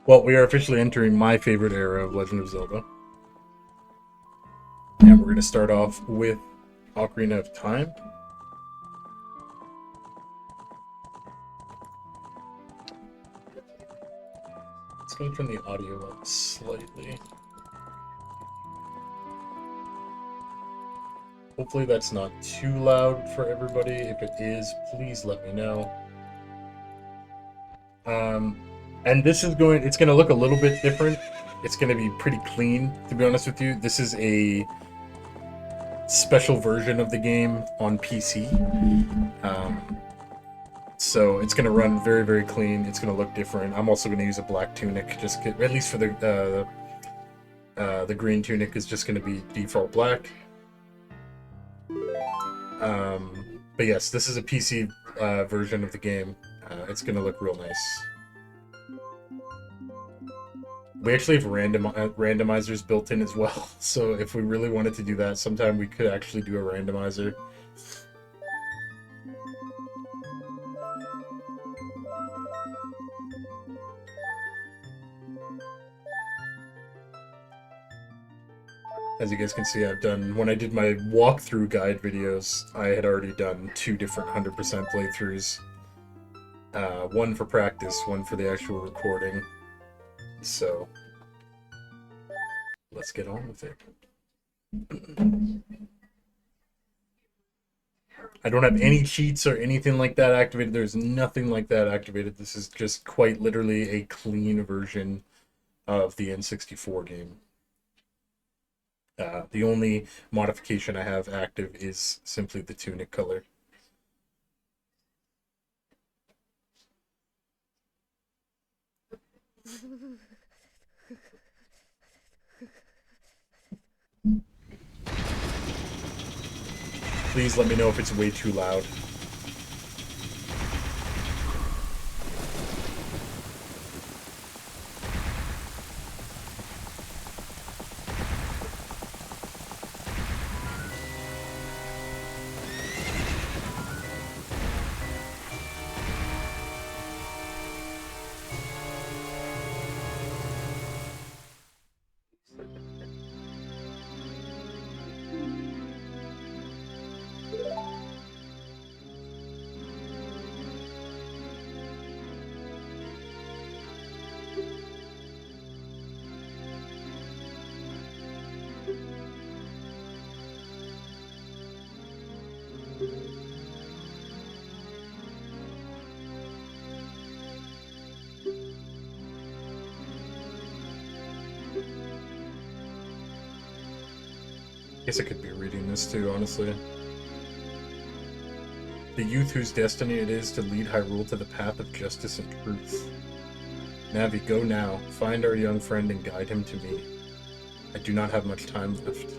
Well, we are officially entering my favorite era of Legend of Zelda. And we're going to start off with Ocarina of Time. Let's go turn the audio up slightly. Hopefully that's not too loud for everybody. If it is, please let me know. And this is it's going to look a little bit different. It's going to be pretty clean, to be honest with you. This is a special version of the game on PC. So it's going to run very, very clean. It's going to look different. I'm also going to use a black tunic, at least for the green tunic is just going to be default black. But yes, this is a PC version of the game. It's going to look real nice. We actually have randomizers built in as well. So if we really wanted to do that, sometime we could actually do a randomizer. As you guys can see, when I did my walkthrough guide videos, I had already done 2 different 100% playthroughs. One for practice, one for the actual recording. So, let's get on with it. I don't have any cheats or anything like that activated. There's nothing like that activated. This is just quite literally a clean version of the N64 game. The only modification I have active is simply the tunic color. Please let me know if it's way too loud. Guess I could be reading this too, honestly. The youth whose destiny it is to lead Hyrule to the path of justice and truth. Navi, go now. Find our young friend and guide him to me. I do not have much time left.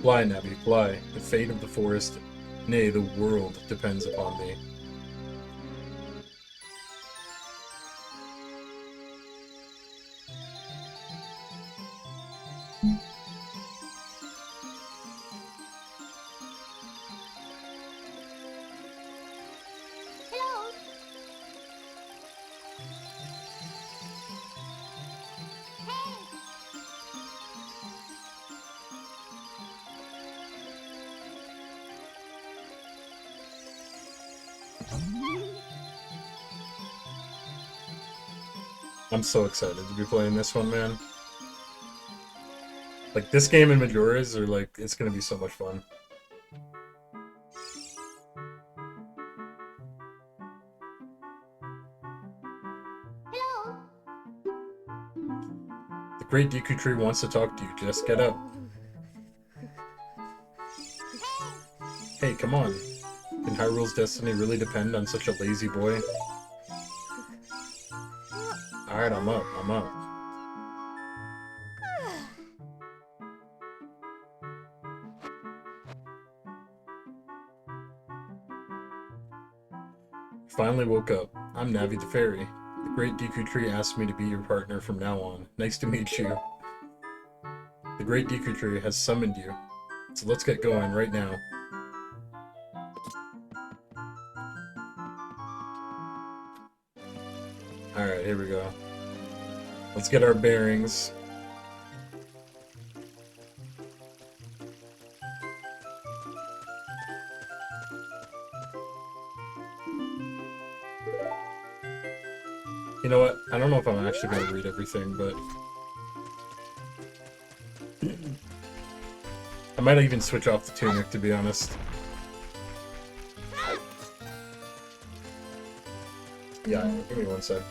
Fly, Navi, fly. The fate of the forest, nay, the world, depends upon thee. I'm so excited to be playing this one, man. Like, this game and Majora's are like, it's gonna be so much fun. Hello. The Great Deku Tree wants to talk to you. Just get up. Hey, come on. Can Hyrule's destiny really depend on such a lazy boy? Alright, I'm up. I'm up. Finally woke up. I'm Navi the Fairy. The Great Deku Tree asked me to be your partner from now on. Nice to meet you. The Great Deku Tree has summoned you. So let's get going right now. Alright, here we go. Let's get our bearings. You know what? I don't know if I'm actually going to read everything, but... I might even switch off the tunic, to be honest. Yeah, give me one sec.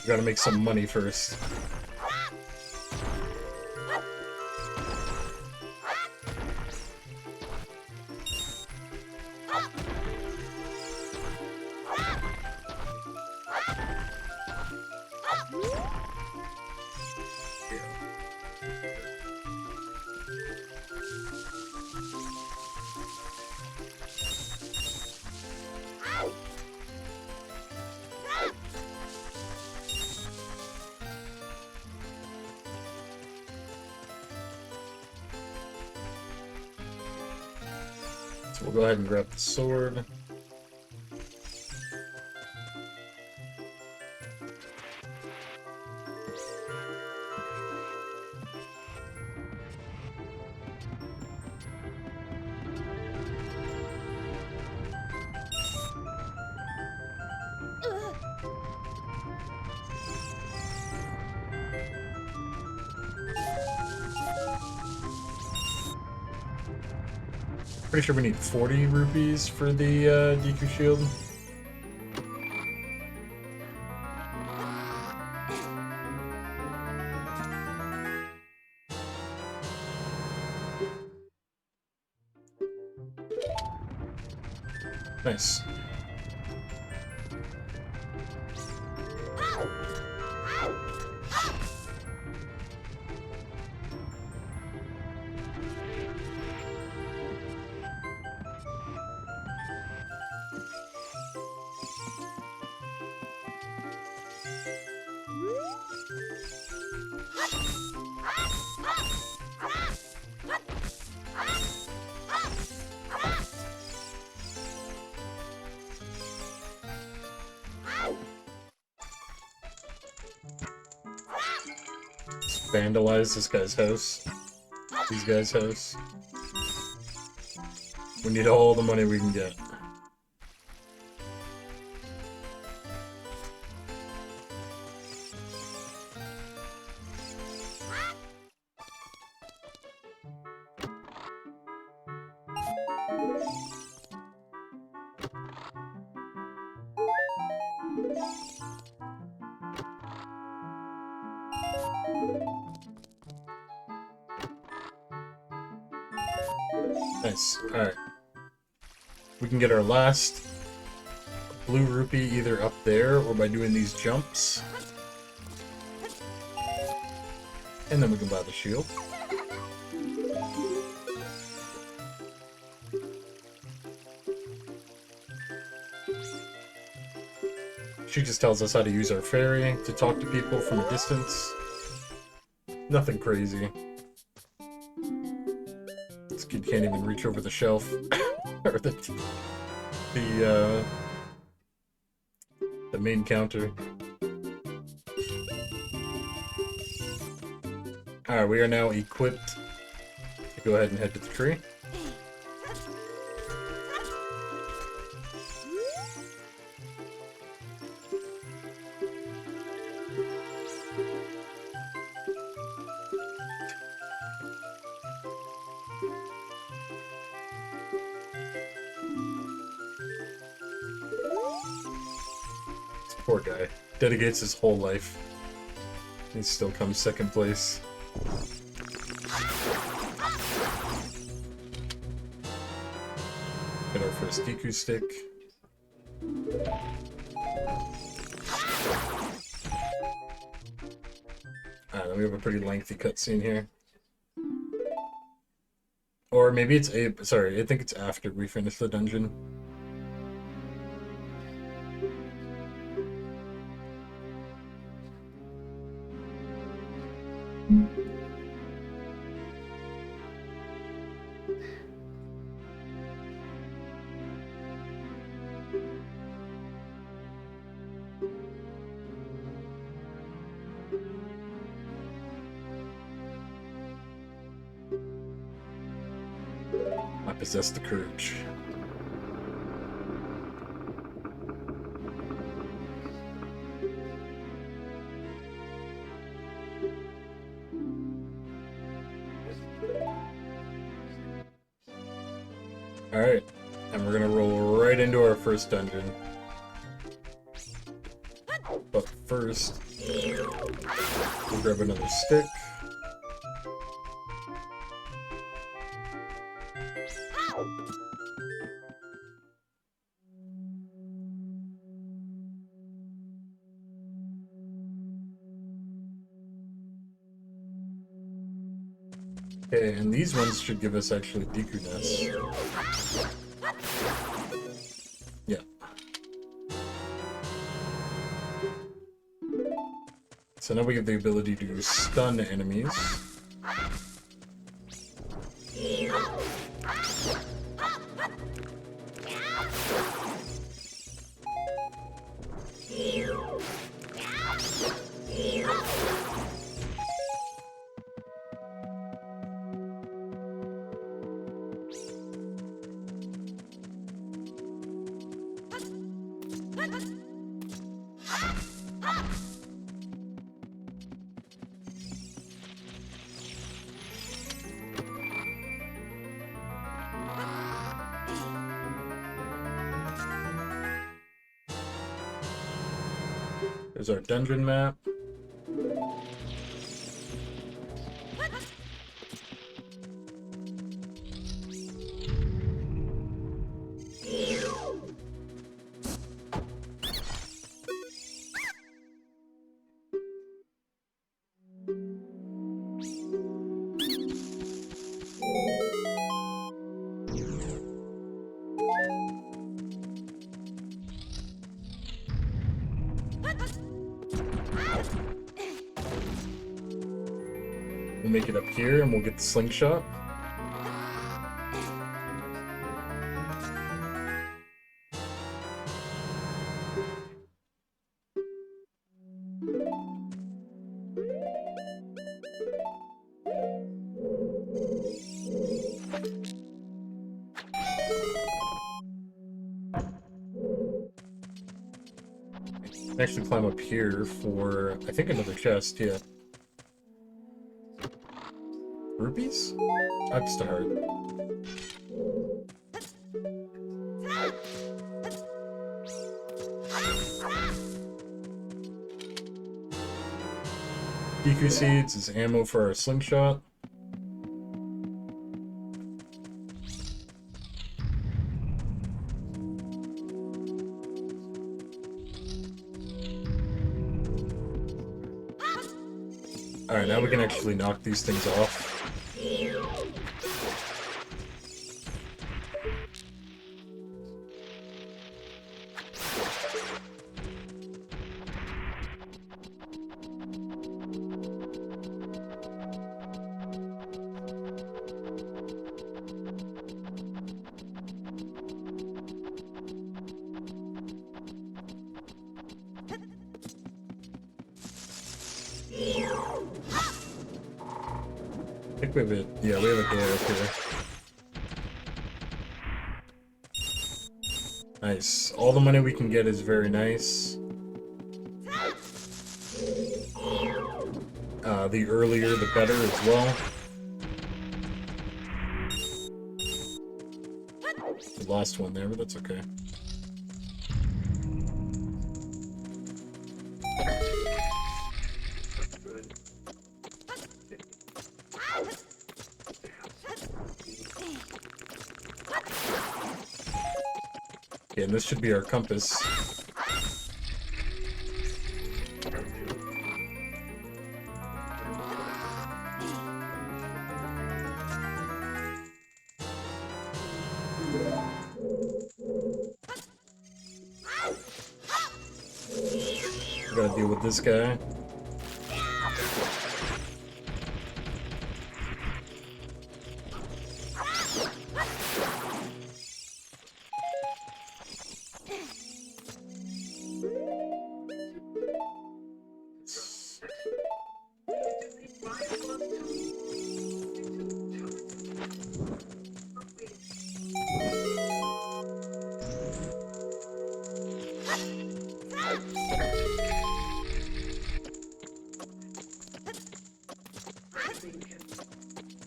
We gotta make some money first. So we'll go ahead and grab the sword. Pretty sure we need 40 rupees for the DQ shield. Nice. Vandalize this guy's house. These guys' house. We need all the money we can get. Nice. Alright. We can get our last blue rupee either up there or by doing these jumps. And then we can buy the shield. She just tells us how to use our fairy to talk to people from a distance. Nothing crazy. This kid can't even reach over the shelf. Or the main counter. Alright, we are now equipped to go ahead and head to the tree. Poor guy. Dedicates his whole life. He still comes second place. Get our first Deku stick. Then we have a pretty lengthy cutscene here. Or maybe it's sorry, I think it's after we finish the dungeon. I possess the courage. Alright, and we're gonna roll right into our first dungeon. But first, we'll grab another stick. Okay, and these ones should give us actually Deku Nest. Yeah. So now we have the ability to stun enemies. There's our dungeon map. We'll make it up here and we'll get the slingshot. I can actually climb up here for, I think, another chest, yeah. Rupees? Extra heart. Deku seeds is ammo for our slingshot. Alright, now we can actually knock these things off. I think we have a, yeah, we have a door up here. Nice. All the money we can get is very nice. The earlier, the better as well. We lost one there, but that's okay. Yeah, and this should be our compass. Gotta deal with this guy.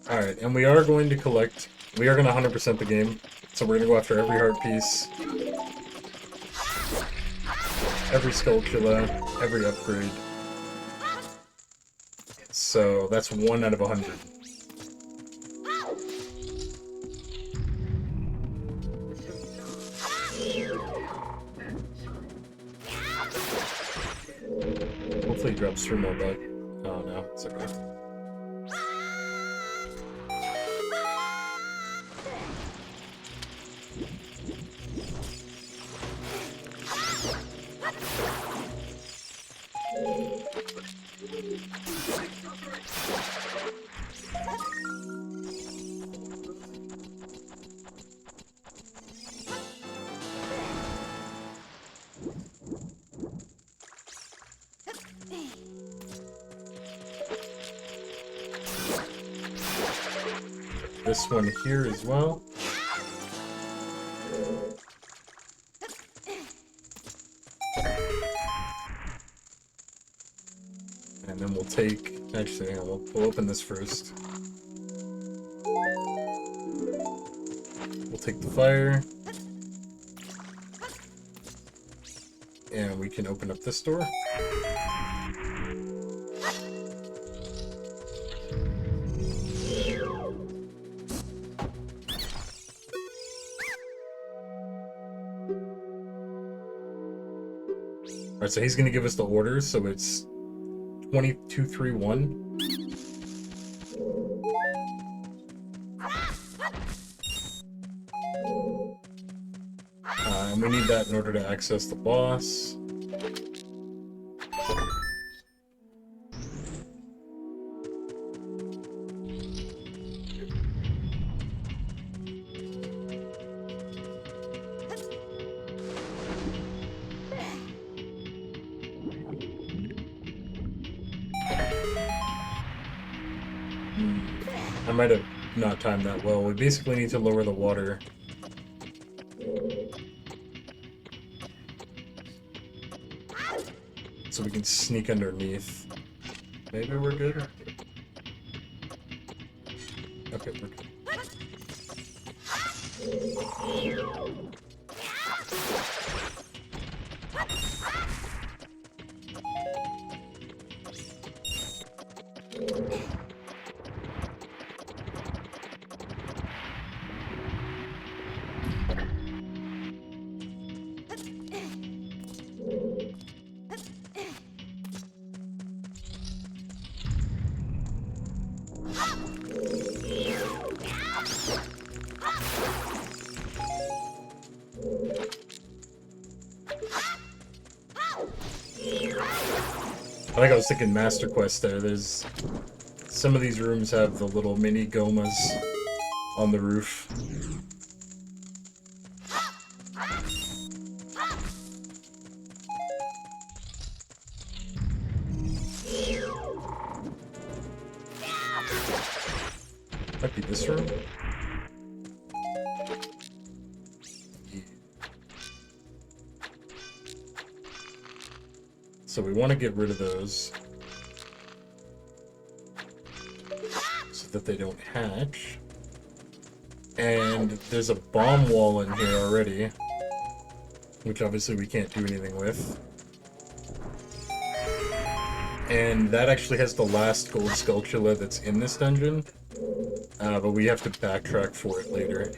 Alright, and we are going to collect... We are going to 100% the game. So we're going to go after every heart piece. Every Skulltula. Every upgrade. So that's 1 out of 100. Hopefully he drops 3 more bugs. Oh no, it's okay. This one here as well. And then we'll take... Actually, hang on, we'll open this first. We'll take the fire. And we can open up this door. Alright, so he's going to give us the order, so it's 2231. And we need that in order to access the boss. I might have not timed that well. We basically need to lower the water. So we can sneak underneath. Maybe we're good? Okay, we're good. I think I was thinking Master Quest there. There's... Some of these rooms have the little mini gomas on the roof. Might be this room? So we want to get rid of those so that they don't hatch. And there's a bomb wall in here already, which obviously we can't do anything with. And that actually has the last gold Skulltula that's in this dungeon, but we have to backtrack for it later.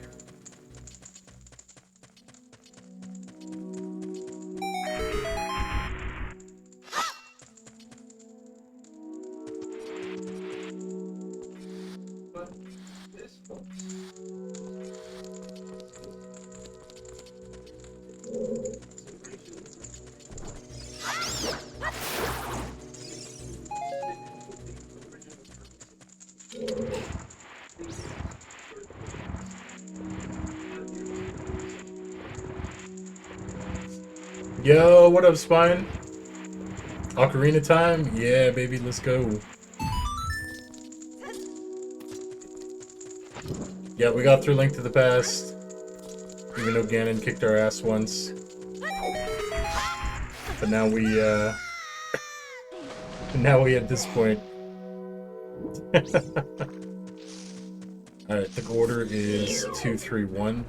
Yo, what up, Spine? Ocarina time? Yeah, baby, let's go. Yeah, we got through Link to the Past. Even though Ganon kicked our ass once. But now we, now we at this point. Alright, the order is 2, 3, 1.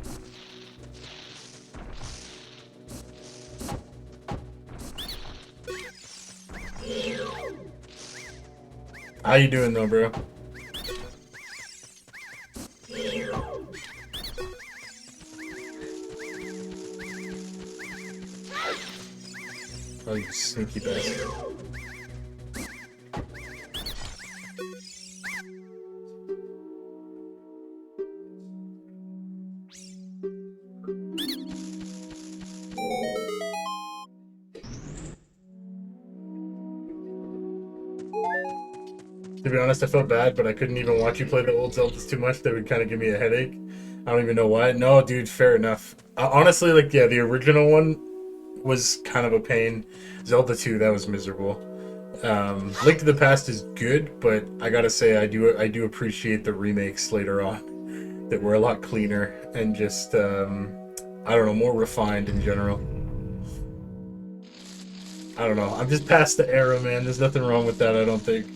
How you doing though, bro? Oh, you sneaky bastard. To be honest, I felt bad, but I couldn't even watch you play the old Zeldas too much. They would kind of give me a headache. I don't even know why. No, dude, fair enough. Honestly, like, yeah, the original one was kind of a pain. Zelda 2, that was miserable. Link to the Past is good, but I gotta say, I do appreciate the remakes later on that were a lot cleaner and just, I don't know, more refined in general. I don't know. I'm just past the era, man. There's nothing wrong with that, I don't think.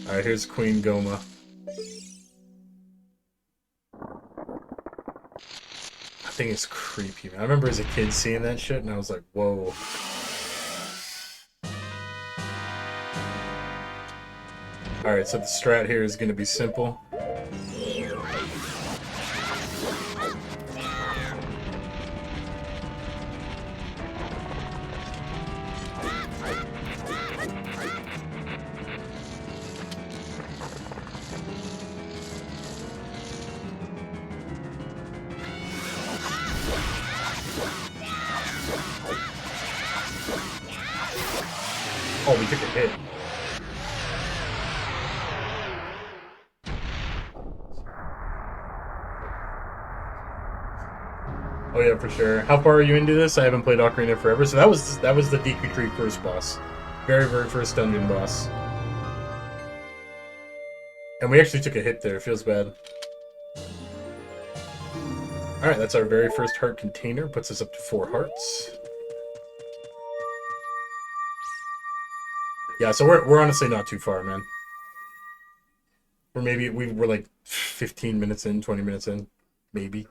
Alright, here's Queen Goma. That thing is creepy, man. I remember as a kid seeing that shit, and I was like, whoa. Alright, so the strat here is going to be simple. Oh, we took a hit. Oh yeah, for sure. How far are you into this? I haven't played Ocarina forever, so that was the Deku Tree first boss. Very, very first dungeon boss. And we actually took a hit there. It feels bad. Alright, that's our very first heart container. Puts us up to 4 hearts. Yeah, so we're honestly not too far, man. We're like 15 minutes in, 20 minutes in, maybe.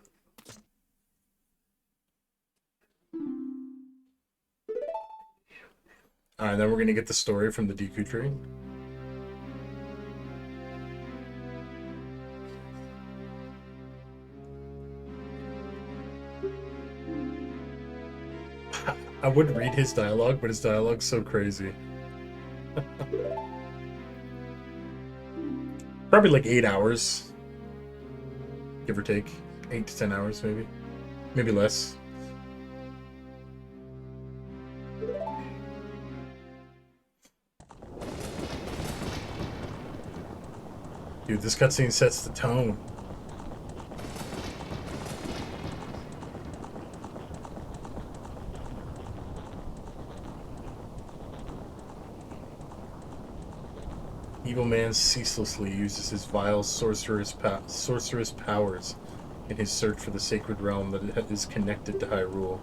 Alright, then we're gonna get the story from the Deku Tree. I would read his dialogue, but his dialogue's so crazy. Probably like 8 hours. Give or take. 8 to 10 hours, maybe. Maybe less. Dude, this cutscene sets the tone. Evil man ceaselessly uses his vile sorcerous powers in his search for the sacred realm that is connected to Hyrule.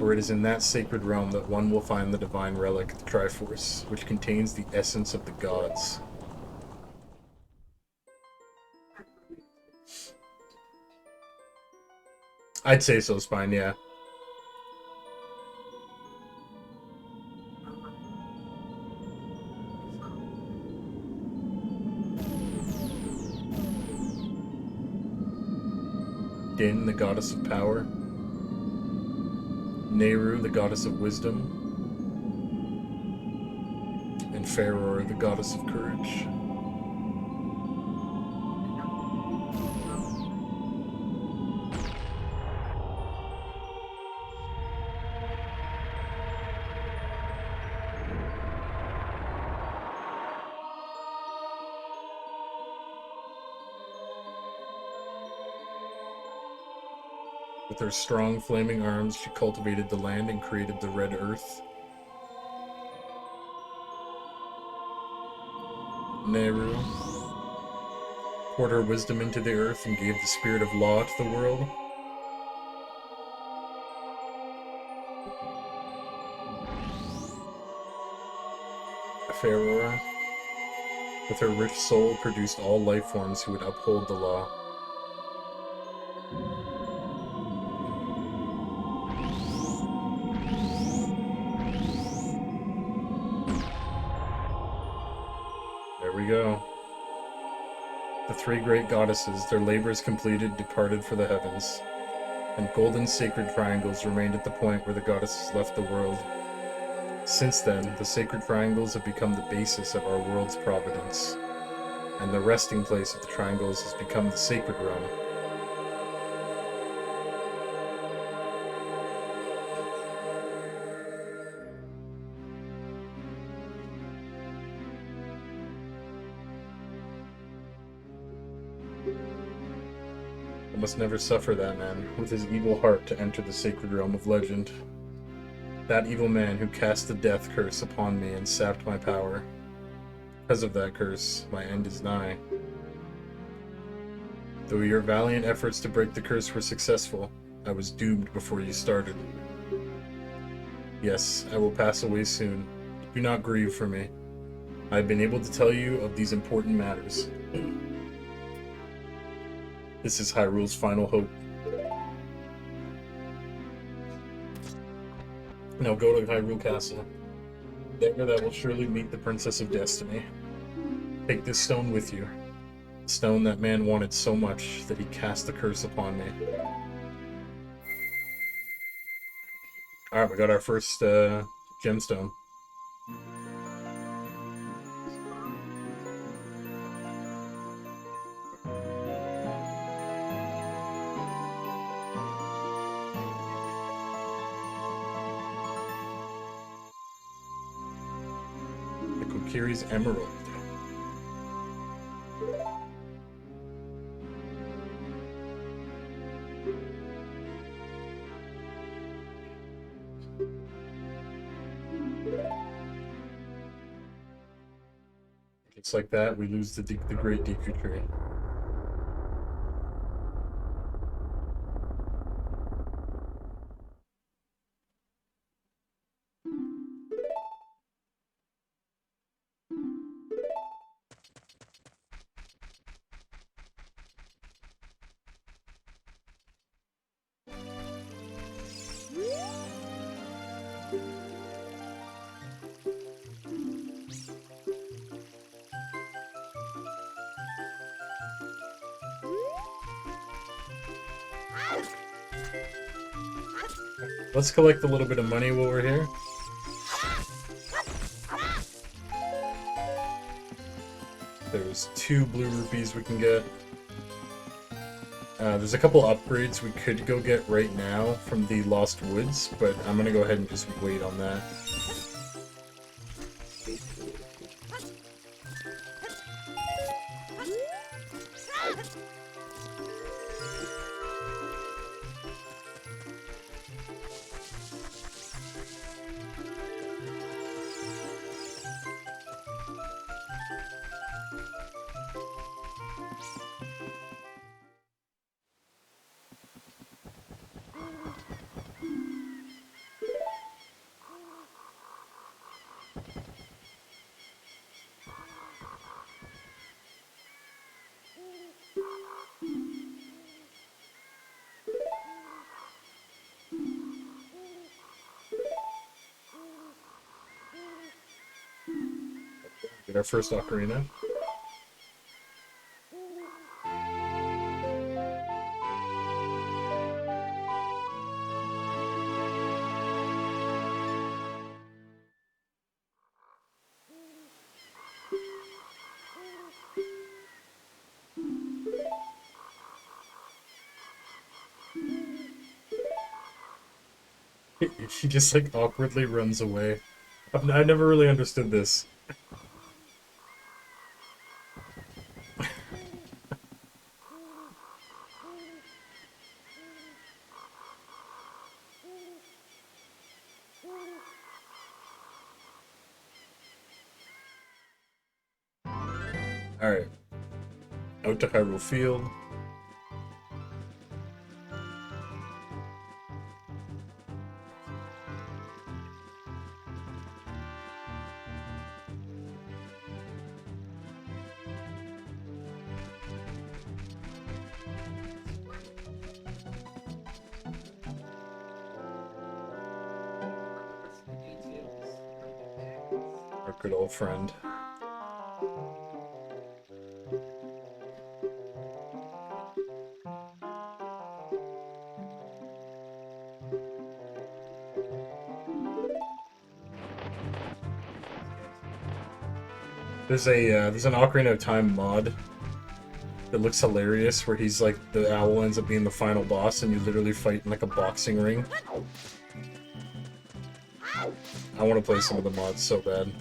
For it is in that sacred realm that one will find the divine relic, the Triforce, which contains the essence of the gods. I'd say so, Spine, yeah. Din, the goddess of power. Nehru, the goddess of wisdom. And Faror, the goddess of courage. With her strong, flaming arms, she cultivated the land and created the Red Earth. Nehru poured her wisdom into the earth and gave the spirit of law to the world. Ferrora, with her rich soul, produced all life forms who would uphold the law. There we go. The three great goddesses, their labors completed, departed for the heavens, and golden sacred triangles remained at the point where the goddesses left the world. Since then, the sacred triangles have become the basis of our world's providence, and the resting place of the triangles has become the sacred realm. I must never suffer that man, with his evil heart, to enter the sacred realm of legend. That evil man who cast the death curse upon me and sapped my power. Because of that curse, my end is nigh. Though your valiant efforts to break the curse were successful, I was doomed before you started. Yes, I will pass away soon. Do not grieve for me. I have been able to tell you of these important matters. This is Hyrule's final hope. Now go to Hyrule Castle. There thou will surely meet the Princess of Destiny. Take this stone with you. The stone that man wanted so much that he cast the curse upon me. Alright, we got our first gemstone. Kokiri's Emerald. Just like that, we lose the Great Deku Tree. Let's collect a little bit of money while we're here. There's 2 blue rupees we can get. There's a couple upgrades we could go get right now from the Lost Woods, but I'm gonna go ahead and just wait on that. Get our first ocarina. He just like awkwardly runs away. I never really understood this. Alright. Out to Hyrule Field. Our good old friend. There's an Ocarina of Time mod that looks hilarious where he's like the owl ends up being the final boss and you literally fight in like a boxing ring. I want to play some of the mods so bad.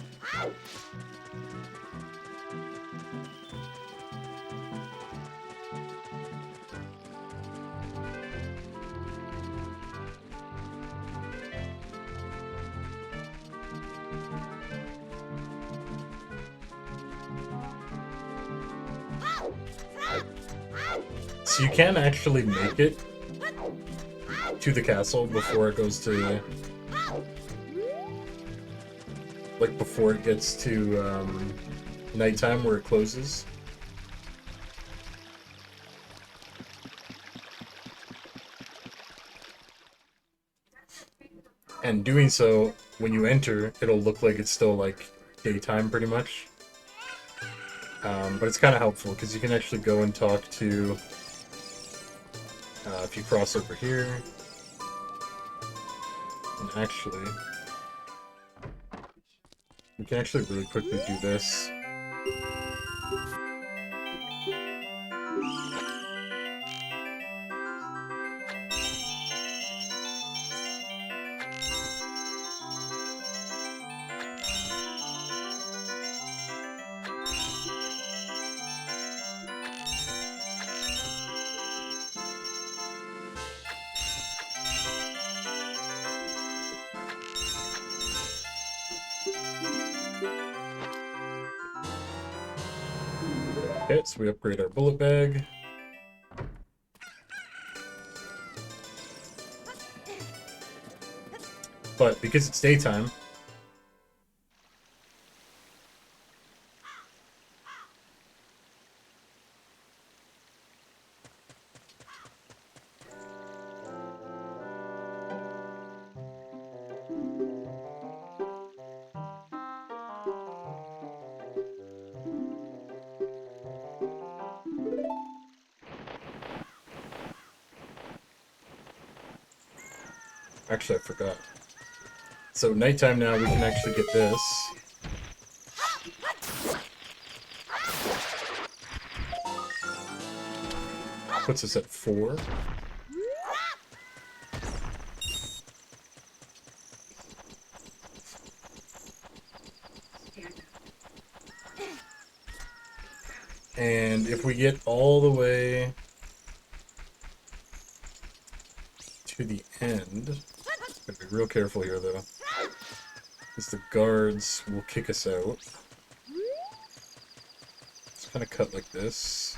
So you can actually make it to the castle before it goes to, like before it gets to nighttime where it closes. And doing so, when you enter, it'll look like it's still like daytime pretty much. But it's kind of helpful because you can actually go and talk to, if you cross over here, and actually, we can actually really quickly do this. Okay, so we upgrade our bullet bag. But because it's daytime, actually I forgot. So nighttime now, we can actually get this. Puts us at 4. And if we get all the way to the end, gotta be real careful here though, because the guards will kick us out. It's kind of cut like this.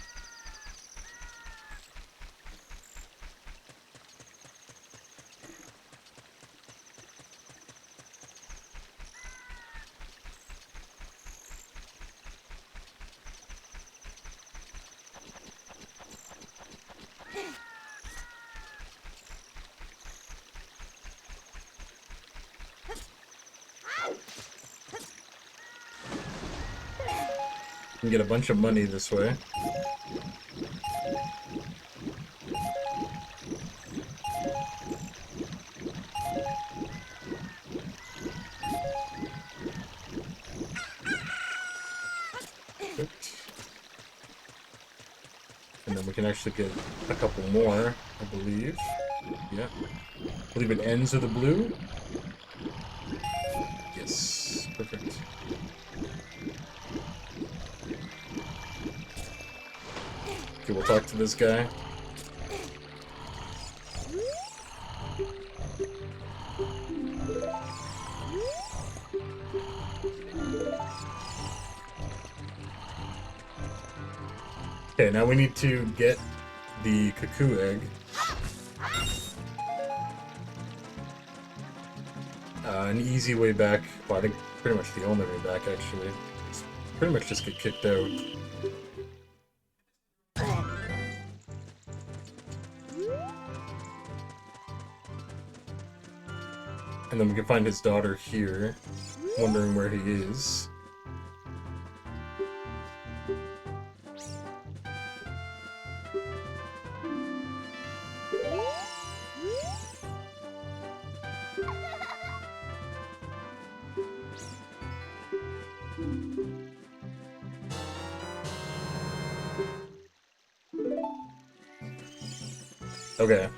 Can get a bunch of money this way. Perfect. And then we can actually get a couple more, I believe. Yeah. I believe it ends with a blue. Yes. Perfect. Okay, we'll talk to this guy. Okay, now we need to get the cuckoo egg. An easy way back, well, I think pretty much the only way back, actually. Is pretty much just get kicked out. And then we can find his daughter here, wondering where he is. Okay.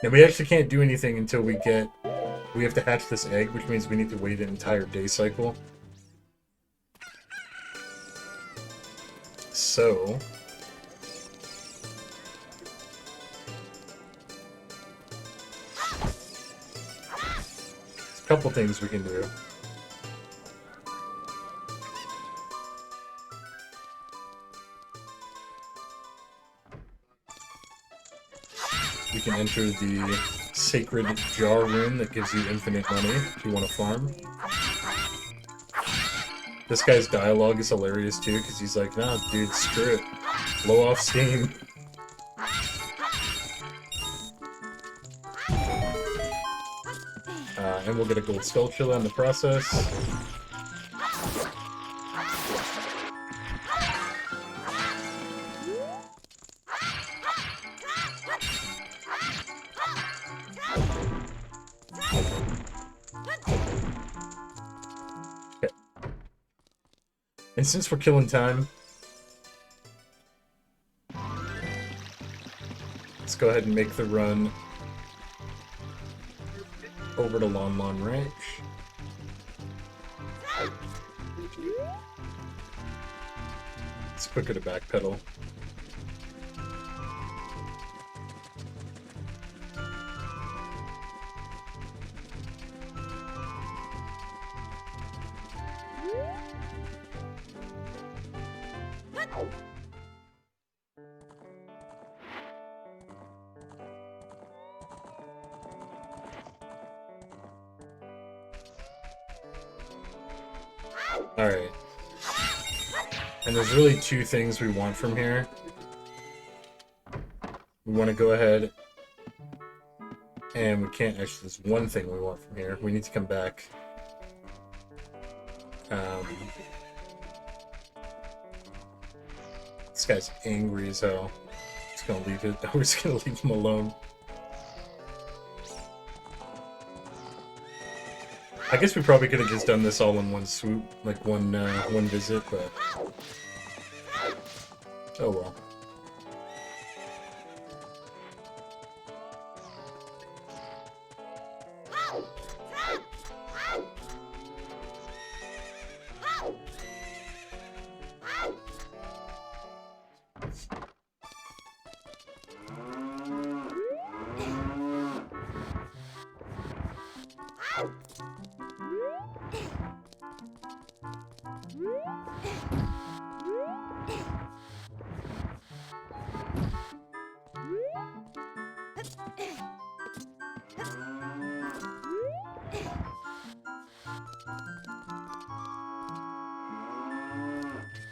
Now we actually can't do anything until we have to hatch this egg, which means we need to wait an entire day cycle. So... there's a couple things we can do. We can enter the sacred jar room that gives you infinite money if you want to farm. This guy's dialogue is hilarious too, because he's like, nah, dude, screw it. Blow off steam. And we'll get a gold skulltula in the process. And since we're killing time, let's go ahead and make the run over to Lon Lon Ranch. It's quicker to backpedal. Alright. And there's really two things we want from here. We want to go ahead and we can't actually, there's one thing we want from here. We need to come back. This guy's angry as hell. Just gonna leave it. We're just gonna leave him alone. I guess we probably could have just done this all in one swoop, like one visit, but oh well.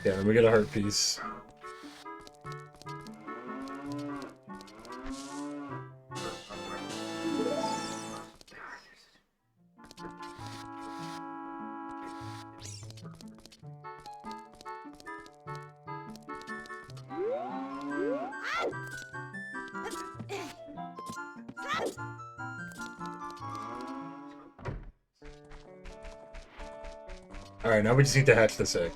Yeah, and we get a heart piece. Alright, now we just need to hatch this egg.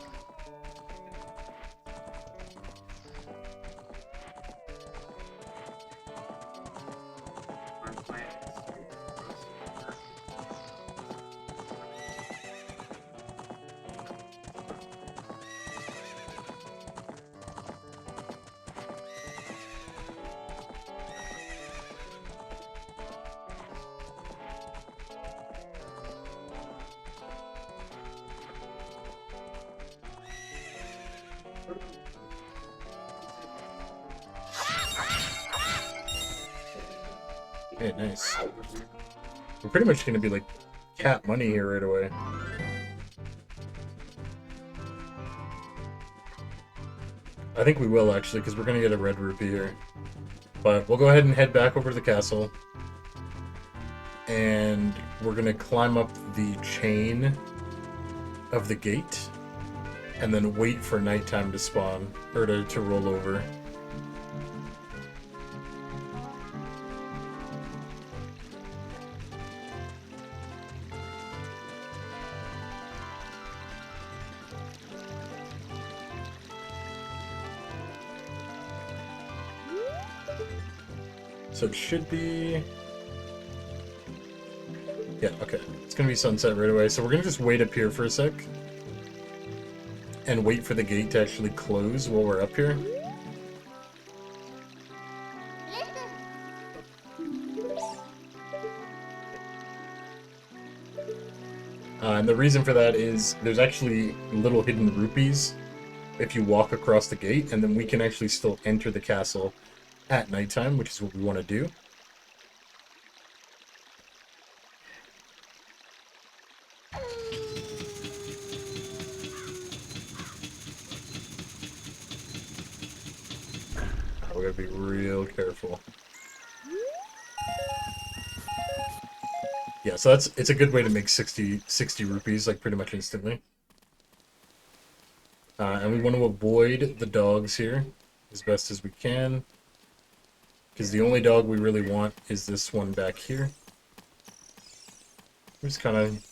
Hey, nice. We're pretty much gonna be like cap money here right away. I think we will actually, because we're gonna get a red rupee here. But we'll go ahead and head back over to the castle. And we're gonna climb up the chain of the gate. And then wait for nighttime to spawn, or to roll over. So it should be... Yeah, okay. It's gonna be sunset right away, so we're gonna just wait up here for a sec. And wait for the gate to actually close while we're up here. And the reason for that is there's actually little hidden rupees if you walk across the gate, and then we can actually still enter the castle at nighttime, which is what we want to do. We gotta be real careful. Yeah, so it's a good way to make 60 rupees, like, pretty much instantly. And we want to avoid the dogs here as best as we can. Because the only dog we really want is this one back here. We just kind of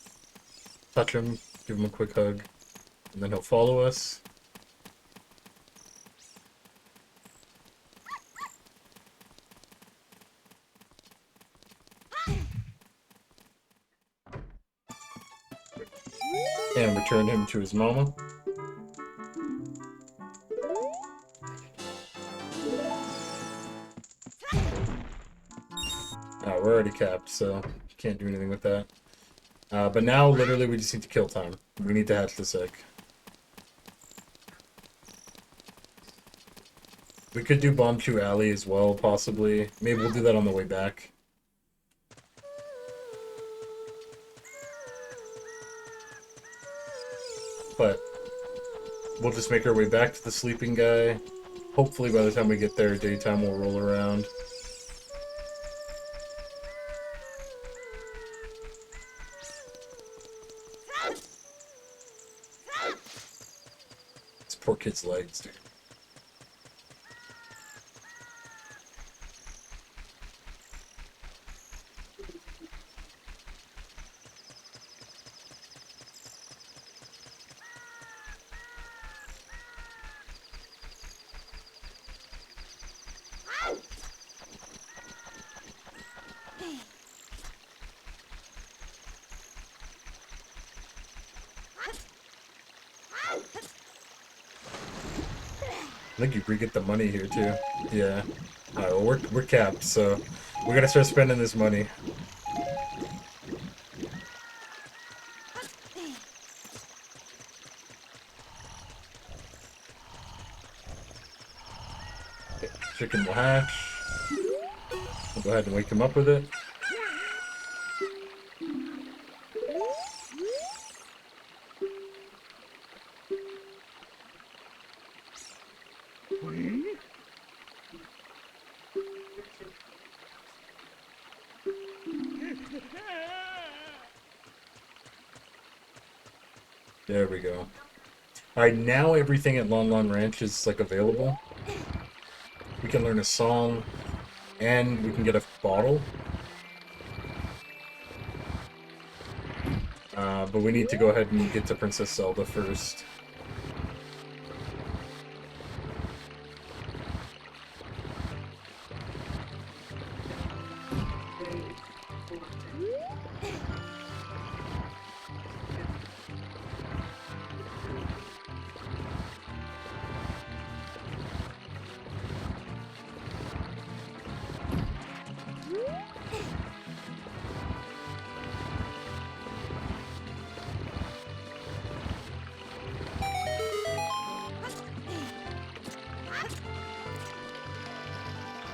touch him, give him a quick hug, and then he'll follow us. And return him to his mama. We're already capped, so you can't do anything with that. But now, literally, we just need to kill time. We need to hatch this egg. We could do Bomb 2 Alley as well, possibly. Maybe we'll do that on the way back. But we'll just make our way back to the sleeping guy. Hopefully by the time we get there, daytime will roll around. This poor kid's legs, dude. I think you re-get the money here too. Yeah. Alright, well we're capped, so we gotta start spending this money. Okay, chicken will hatch. We'll go ahead and wake him up with it. There we go. Alright, now everything at Lon Lon Ranch is, like, available. We can learn a song, and we can get a bottle. But we need to go ahead and get to Princess Zelda first.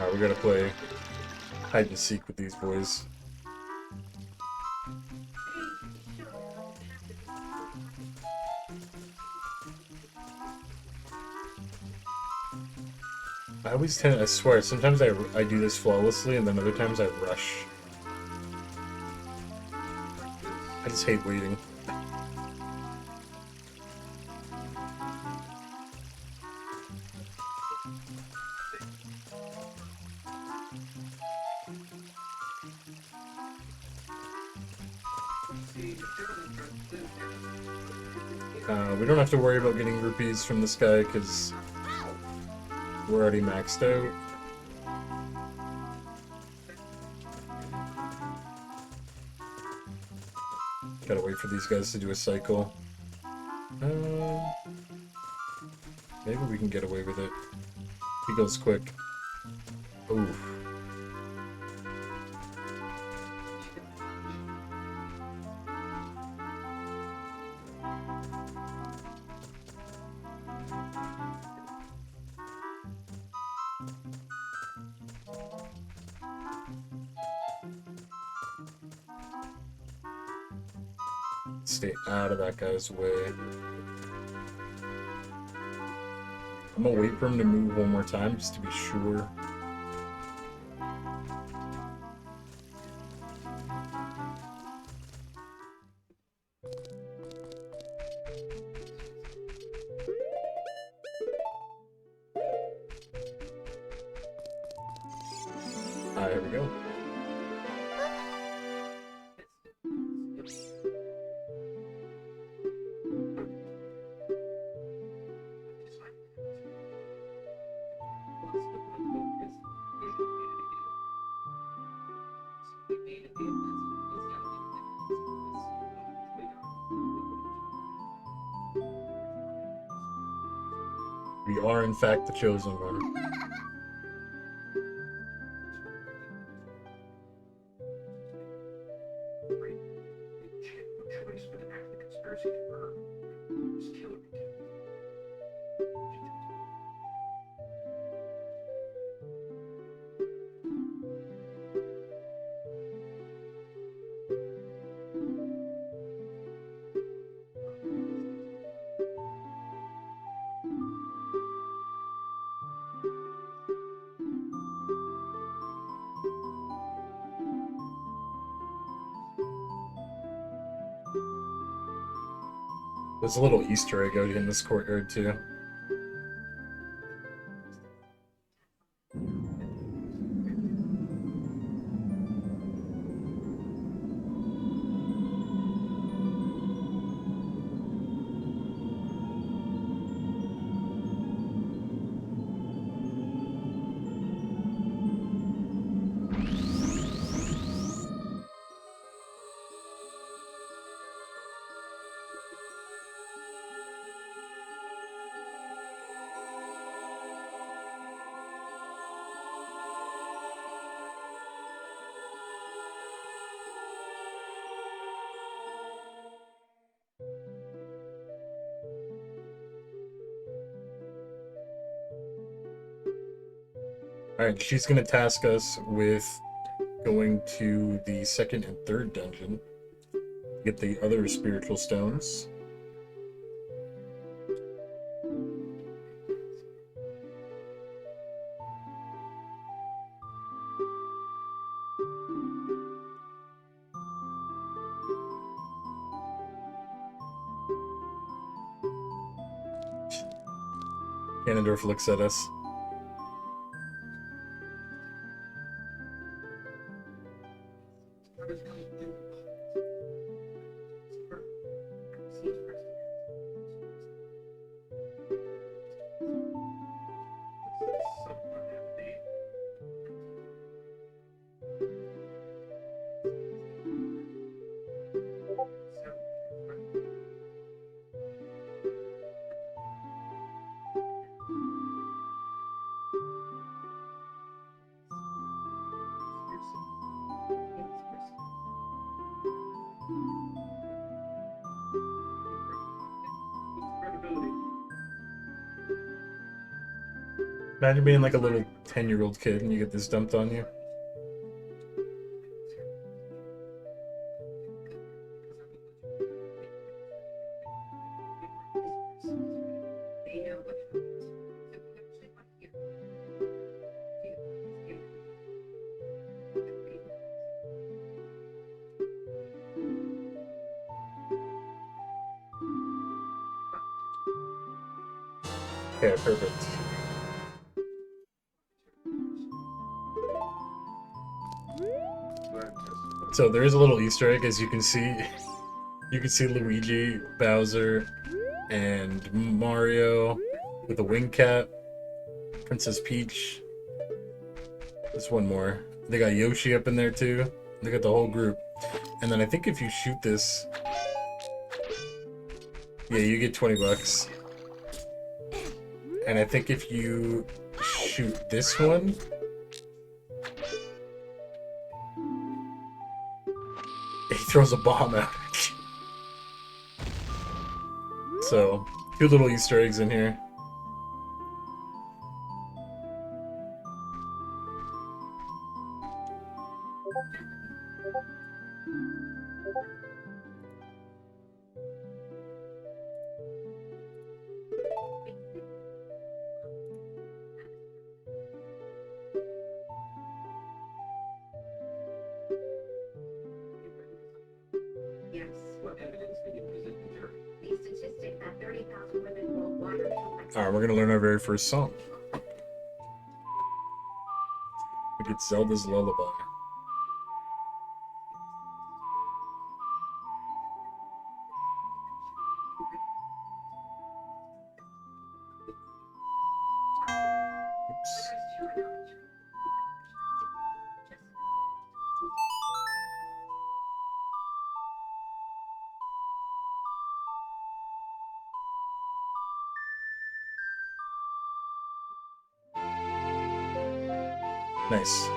Alright, we gotta play hide and seek with these boys. I swear, sometimes I do this flawlessly, and then other times I rush. I just hate waiting. We don't have to worry about getting rupees from this guy, because we're already maxed out. Gotta wait for these guys to do a cycle. Maybe we can get away with it. He goes quick. Oof. Stay out of that guy's way. I'm gonna wait for him to move one more time just to be sure. Here we go. We are, in fact, the chosen one. There's a little Easter egg out in this courtyard, too. Alright, she's gonna task us with going to the second and third dungeon, get the other spiritual stones. Ganondorf looks at us. Imagine being like a little 10-year-old kid and you get this dumped on you. Okay, perfect. So there is a little Easter egg, as you can see. You can see Luigi, Bowser, and Mario with a wing cap. Princess Peach. There's one more. They got Yoshi up in there too. They got the whole group. And then I think if you shoot this, yeah, you get 20 bucks. And I think if you shoot this one, he throws a bomb at it. So, 2 little Easter eggs in here. Yes. What evidence did you present to the jury? The statistic that 30,000 women worldwide are killed by... Alright, we're gonna learn our very first song. We get Zelda's Lullaby. Oops. Nice.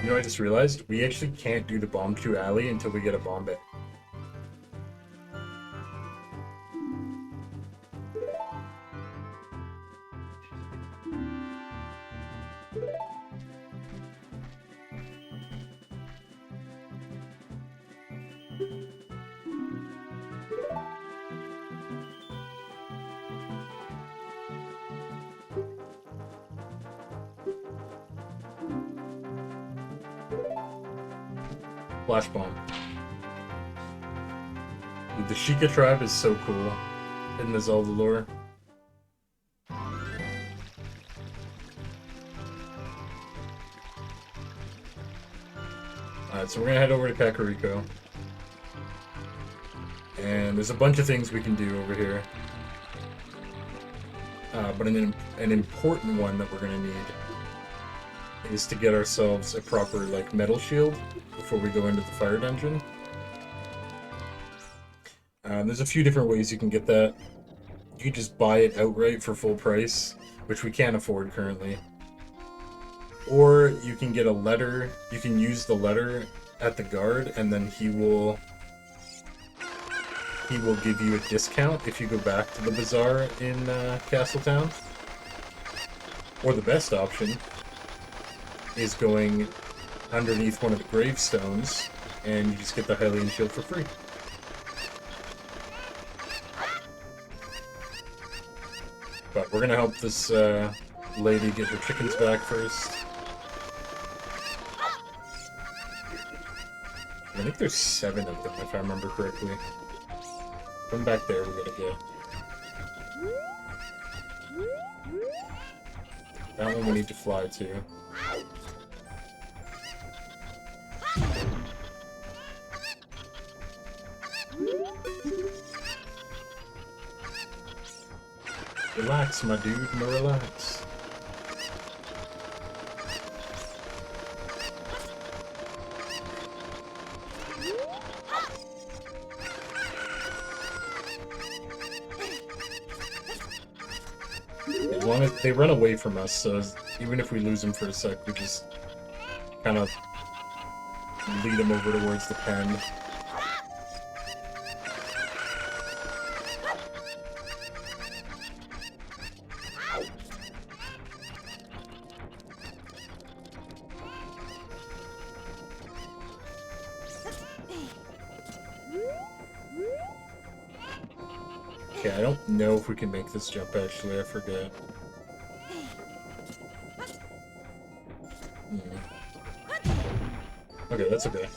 You know, I just realized we actually can't do the Bomb Q Alley until we get a Bomb Bay. Flash Bomb. Dude, the Sheikah tribe is so cool in the Zelda lore. Alright, so we're gonna head over to Kakariko. And there's a bunch of things we can do over here. But an important one that we're gonna need is to get ourselves a proper, like, metal shield before we go into the fire dungeon. There's a few different ways you can get that. You can just buy it outright for full price, which we can't afford currently. Or you can get a letter, you can use the letter at the guard, and then he will give you a discount if you go back to the bazaar in Castletown. Or the best option is going underneath one of the gravestones, and you just get the Hylian shield for free. But we're gonna help this lady get her chickens back first. I think there's 7 of them, if I remember correctly. Come back there, we gotta go. That one we need to fly to. Relax, my dude, relax. As long as they run away from us, so even if we lose them for a sec, we just kind of lead them over towards the pen. Okay, I don't know if we can make this jump actually, I forget. Okay, that's okay.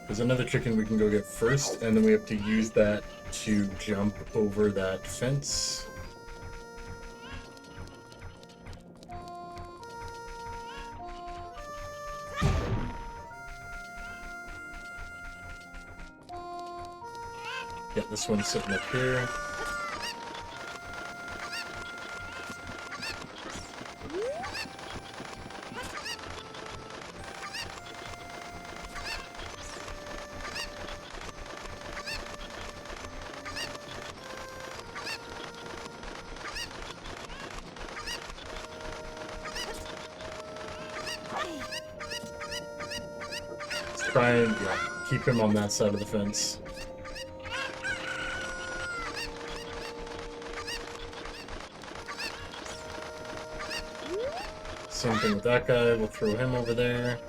There's another chicken we can go get first, and then we have to use that to jump over that fence. Yeah, this one's sitting up here. Try and keep him on that side of the fence. Same thing with that guy, we'll throw him over there.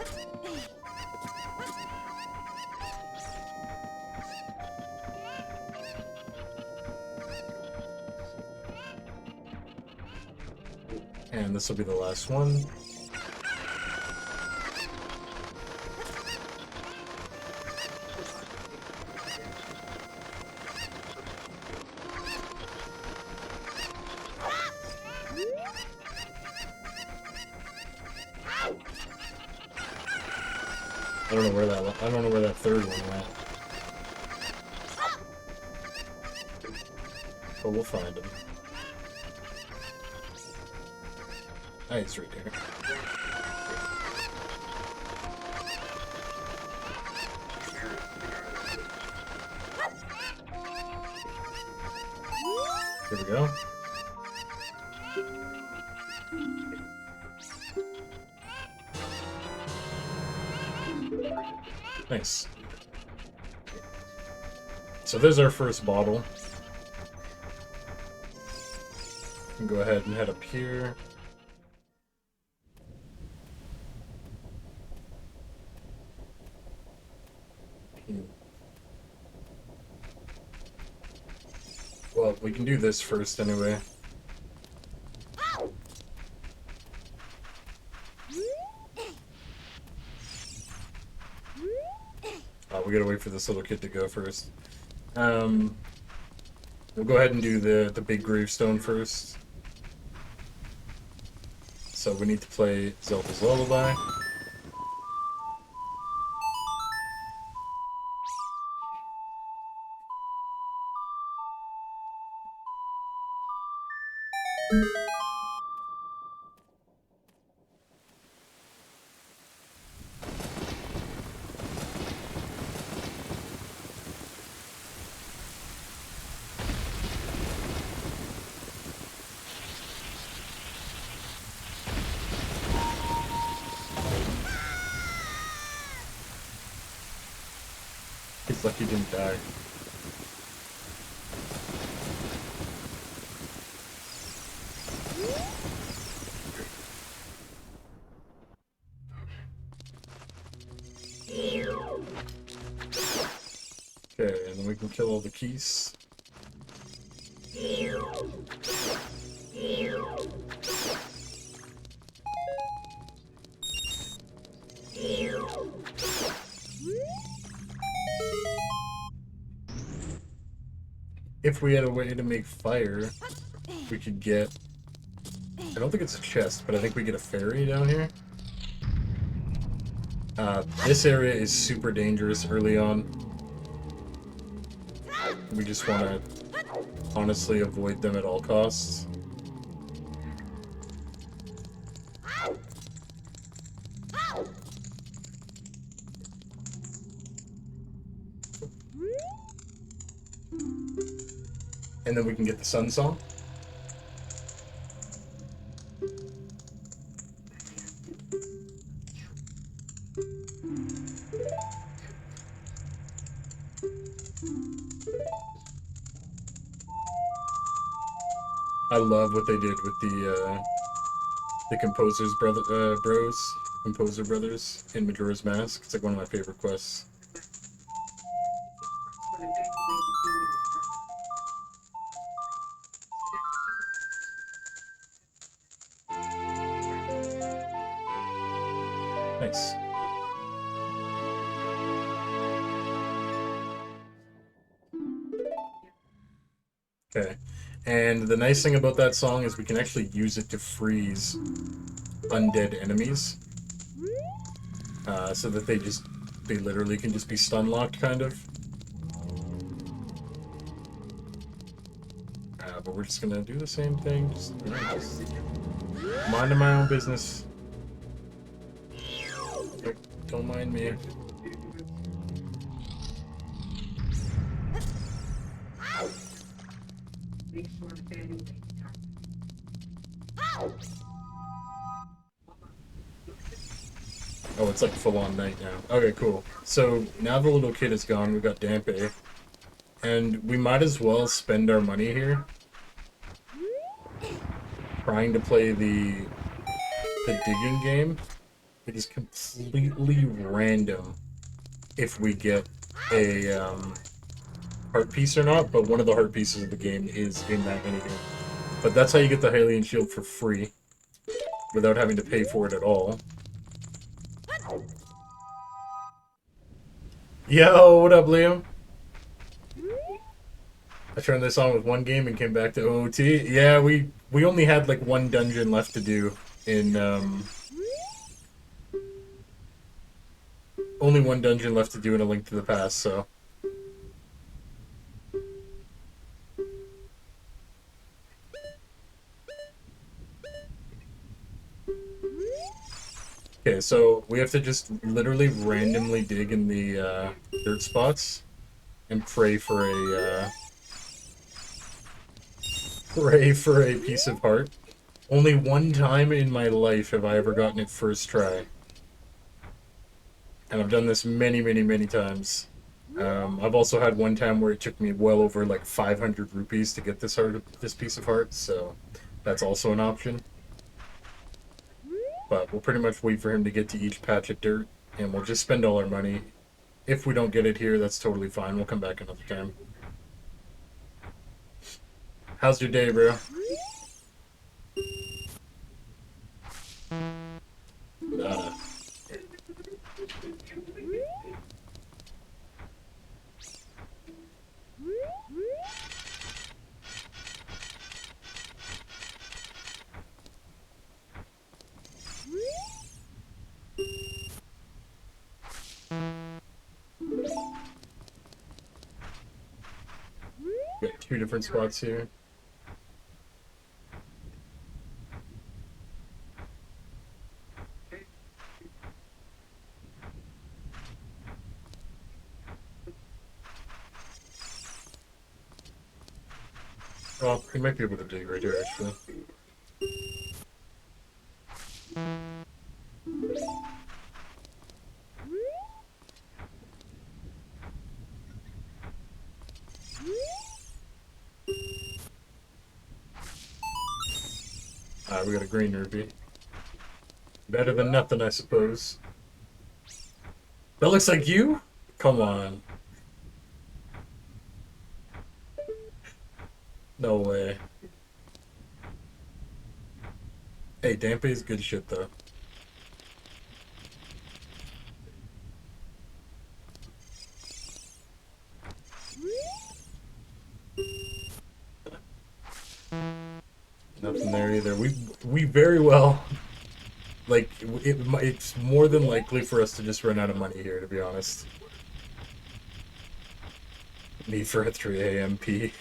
And this will be the last one. I don't know where that third one went. But we'll find him. Ah, he's right there. Here we go. Nice. So there's our first bottle. We can go ahead and head up here. Well, we can do this first anyway. We gotta wait for this little kid to go first. We'll go ahead and do the big gravestone first. So we need to play Zelda's Lullaby. He's lucky he didn't die. Okay, and then we can kill all the keys. If we had a way to make fire, we could get... I don't think it's a chest, but I think we get a fairy down here. This area is super dangerous early on. We just want to honestly avoid them at all costs. And then we can get the sun song. I love what they did with the composer's composer brothers in Majora's Mask. It's like one of my favorite quests. Nice. Okay. And the nice thing about that song is we can actually use it to freeze undead enemies. So that they literally can just be stun locked, kind of. But we're just gonna do the same thing, just minding my own business. Don't mind me. Make sure the family makes time. Oh, it's like full on night now. Okay, cool. So now the little kid is gone, we've got Dampe. And we might as well spend our money here. Trying to play the digging game. It is completely random if we get a heart piece or not, but one of the heart pieces of the game is in that minigame. But that's how you get the Hylian shield for free, without having to pay for it at all. Yo, what up, Liam? I turned this on with one game and came back to OOT. Yeah, we only had like one dungeon left to do in only one dungeon left to do in A Link to the Past, so. Okay, so we have to just literally randomly dig in the dirt spots and pray for a piece of heart. Only one time in my life have I ever gotten it first try. And I've done this many, many, many times. I've also had one time where it took me well over like 500 rupees to get this piece of heart, so that's also an option. But we'll pretty much wait for him to get to each patch of dirt, and we'll just spend all our money. If we don't get it here, that's totally fine. We'll come back another time. How's your day, bro? Nada. We got two different spots here. Well, we might be able to dig right here, actually. We got a green rupee. Better than nothing, I suppose. That looks like you? Come on. No way. Hey, Dampe is good shit, though. Nothing there either. We very well, like, it's more than likely for us to just run out of money here, to be honest. Me for a 3 a.m. pee.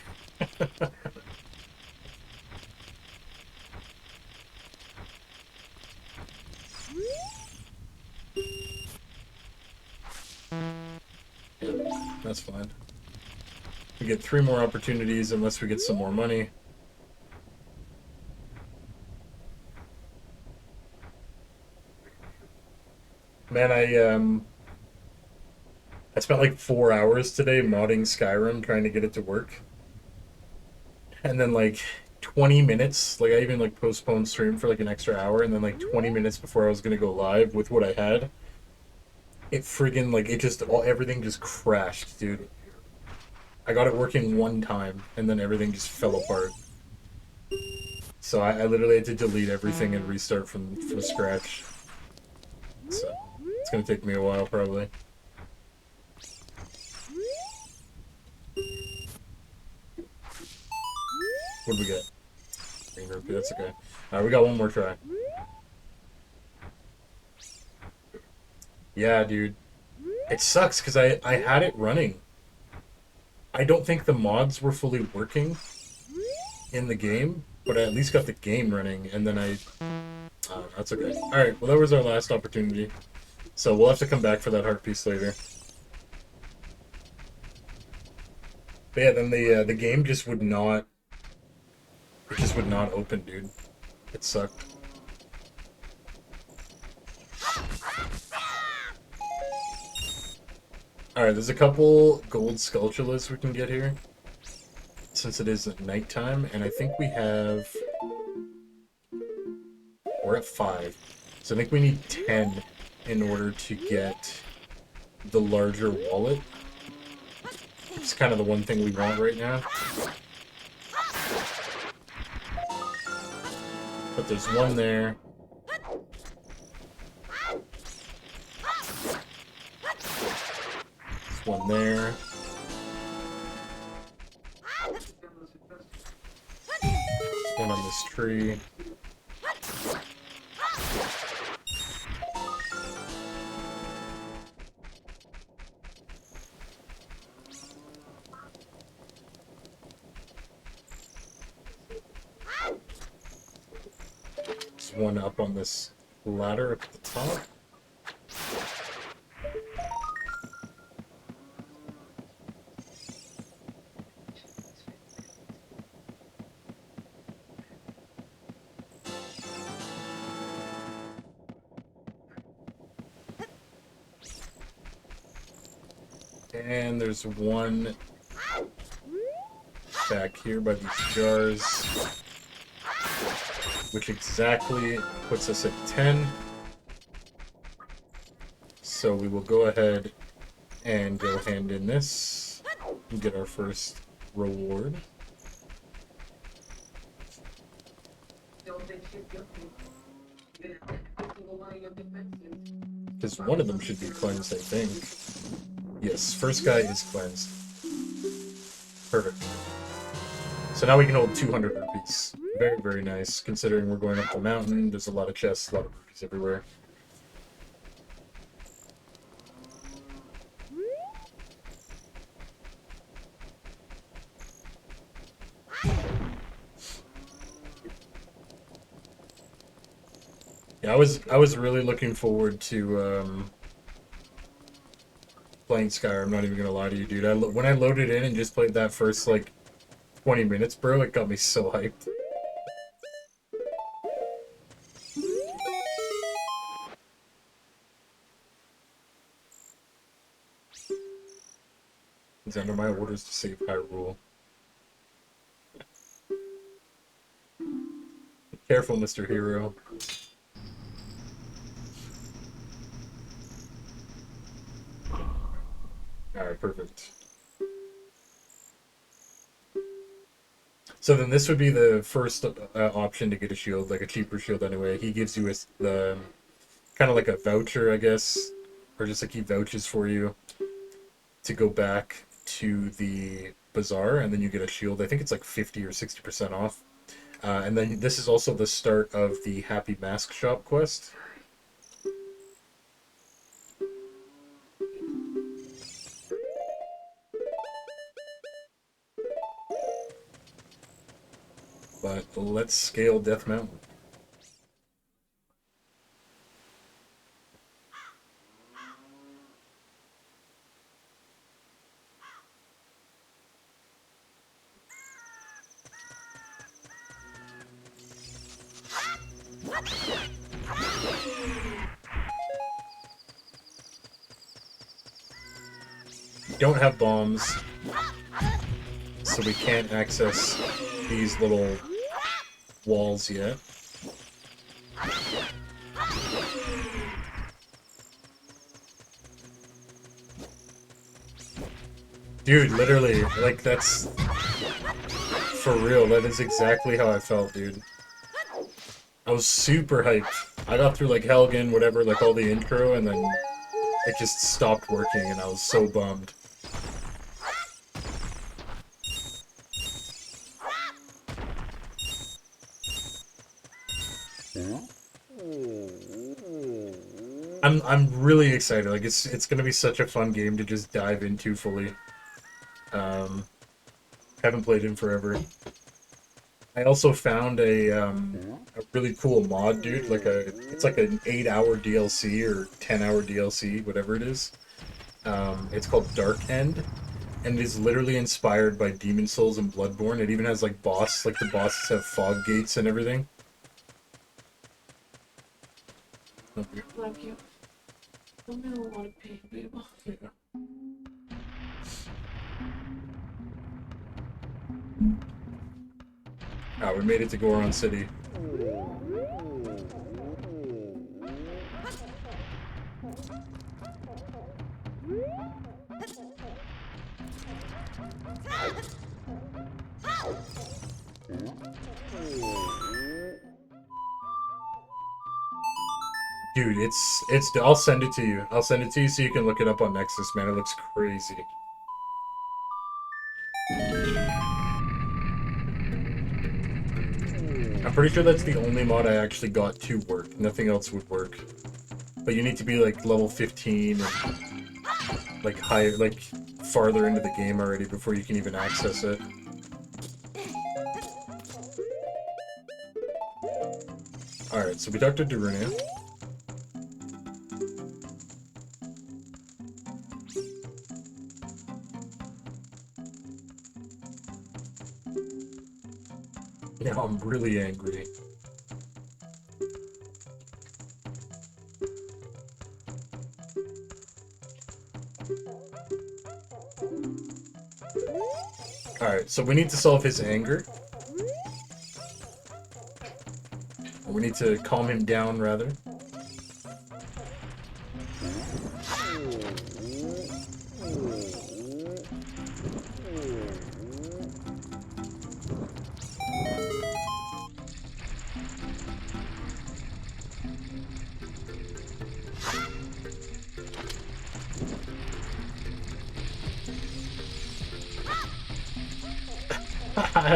Yeah, that's fine. We get 3 more opportunities unless we get some more money. Man, I spent like 4 hours today modding Skyrim trying to get it to work. And then like 20 minutes, like I even like postponed stream for like an extra hour, and then like 20 minutes before I was gonna go live with what I had, it friggin' like it just everything just crashed, dude. I got it working one time and then everything just fell apart. So I literally had to delete everything and restart from scratch. So It's gonna take me a while, probably. What do we get? Green rupee, that's okay. Alright, we got one more try. Yeah, dude. It sucks, because I had it running. I don't think the mods were fully working in the game, but I at least got the game running, and then that's okay. Alright, well that was our last opportunity. So we'll have to come back for that heart piece later. But yeah, then the game just would not... It just would not open, dude. It sucked. Alright, there's a couple gold Skulltulas we can get here. Since it is nighttime, and I think we have... We're at 5. So I think we need 10 in order to get the larger wallet. It's kind of the one thing we want right now. But there's one there. There's one there. There's one on this tree. There's one up on this ladder up at the top. And there's one back here by these jars, which exactly puts us at 10. So we will go ahead and go hand in this and get our first reward. Because one of them should be cleansed, I think. Yes, first guy is cleansed. Perfect. So now we can hold 200 rupees. Very, very nice, considering we're going up the mountain. There's a lot of chests, a lot of rupees everywhere. Yeah, I was really looking forward to playing Skyrim. I'm not even gonna lie to you, dude. When I loaded in and just played that first like 20 minutes, bro, it got me so hyped. It's under my orders to save Hyrule. Be careful, Mr. Hero. Alright, perfect. So then this would be the first option to get a shield, like a cheaper shield anyway. He gives you the kind of like a voucher, I guess, or just like he vouches for you to go back to the bazaar, and then you get a shield. I think it's like 50 or 60% off. And then this is also the start of the Happy Mask Shop quest. But let's scale Death Mountain. We don't have bombs, so we can't access these little walls yet. Dude, literally, like that's for real. That is exactly how I felt, dude. I was super hyped. I got through like Helgen, whatever, like all the intro, and then it just stopped working, and I was so bummed. I'm really excited. Like it's gonna be such a fun game to just dive into fully. Um, haven't played in forever. I also found a really cool mod, dude. It's like an 8-hour DLC or 10-hour DLC, whatever it is. It's called Dark End, and it is literally inspired by Demon Souls and Bloodborne. It even has like the bosses have fog gates and everything. Okay. Love you. I'm in a lot of pain, babe. Yeah. Ah, we made it to Goron City. Dude, it's. I'll send it to you. I'll send it to you so you can look it up on Nexus, man. It looks crazy. I'm pretty sure that's the only mod I actually got to work. Nothing else would work. But you need to be like level 15 and like higher, like farther into the game already before you can even access it. Alright, so we talked to Darunia. Now I'm really angry. Alright, so we need to solve his anger. Or we need to calm him down, rather.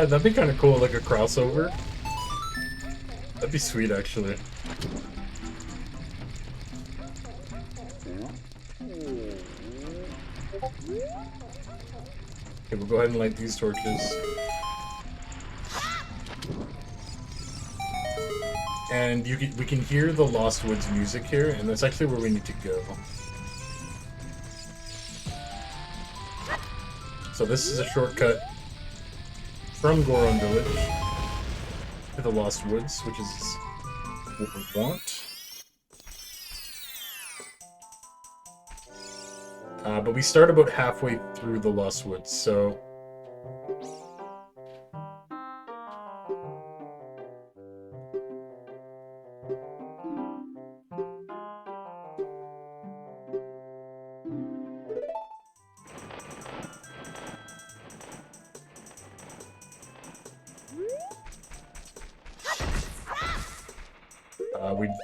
That'd be kind of cool, like a crossover. That'd be sweet, actually. Okay, we'll go ahead and light these torches. And we can hear the Lost Woods music here, and that's actually where we need to go. So this is a shortcut from Goron Village to the Lost Woods, which is what we want. But we start about halfway through the Lost Woods, so...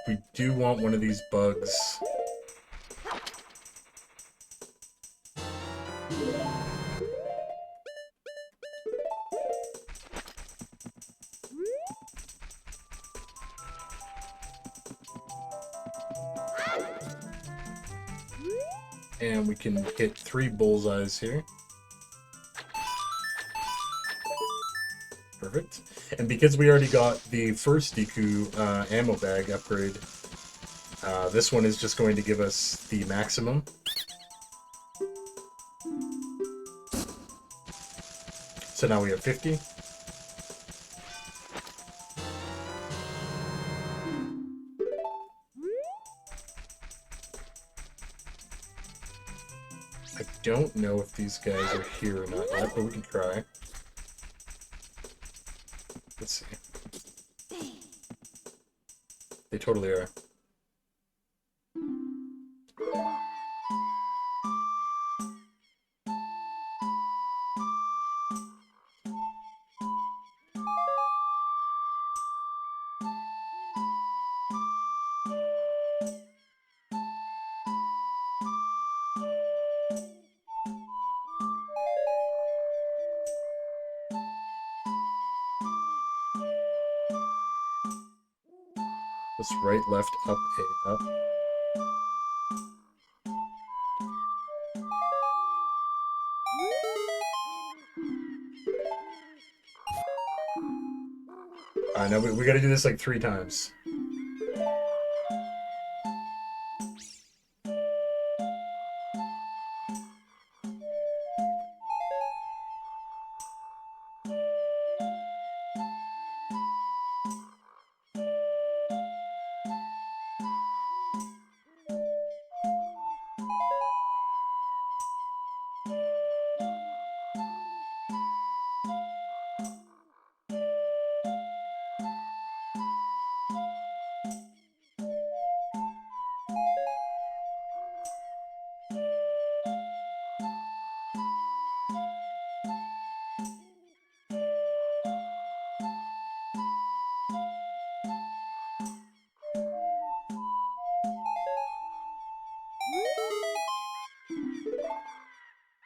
we do want one of these bugs. And we can hit 3 bullseyes here. Perfect. And because we already got the first Deku ammo bag upgrade, this one is just going to give us the maximum. So now we have 50. I don't know if these guys are here or not yet, but we can try. Let's see. They totally are. Let's right, left, up, A, up. Alright, now we gotta do this like 3 times.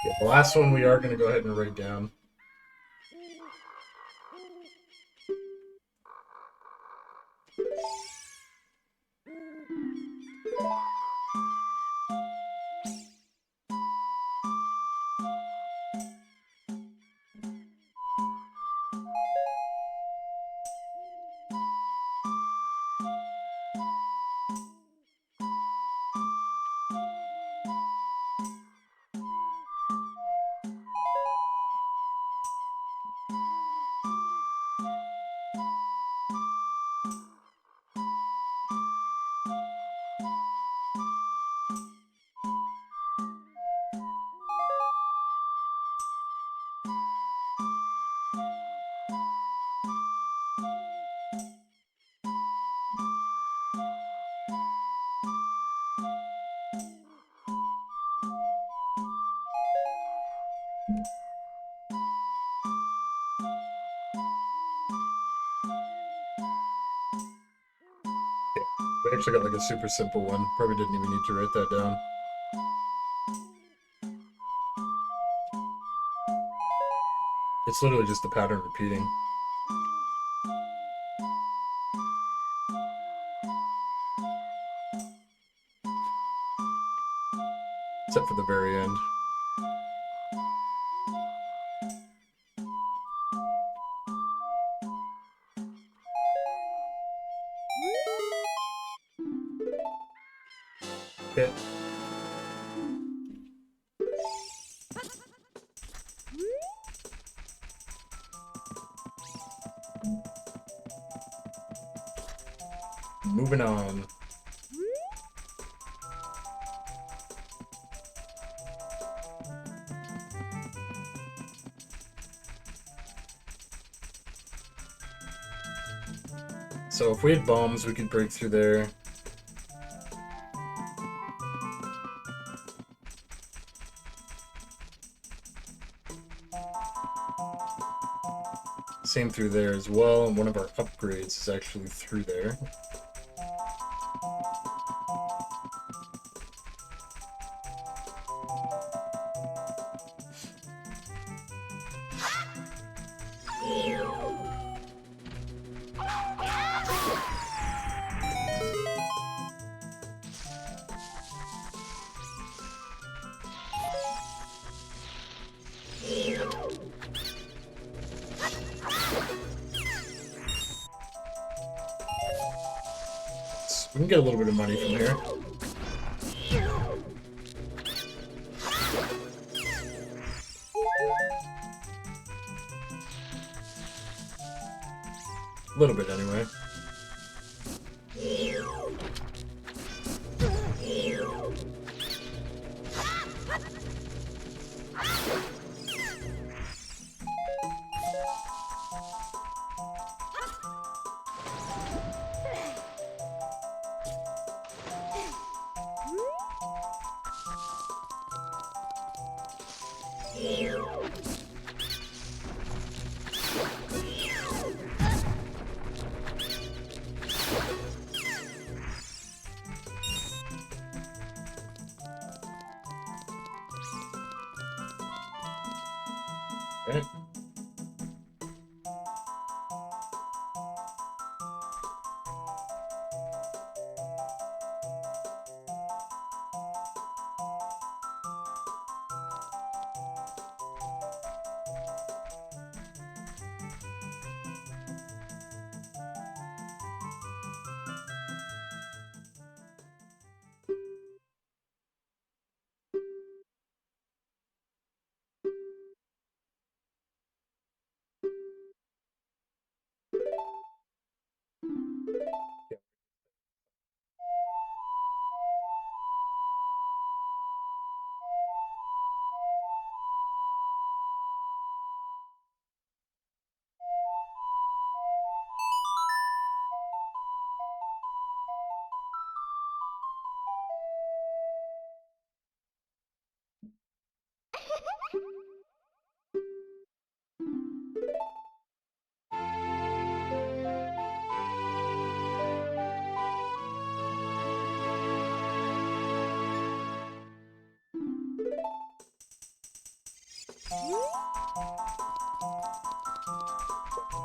Yeah, the last one we are gonna go ahead and write down. We actually got like a super simple one. Probably didn't even need to write that down. It's literally just the pattern repeating. Except for the very end. Okay. Moving on. So if we had bombs, we could break through there. Same through there as well, and one of our upgrades is actually through there. We can get a little bit of money from here. A little bit anyway.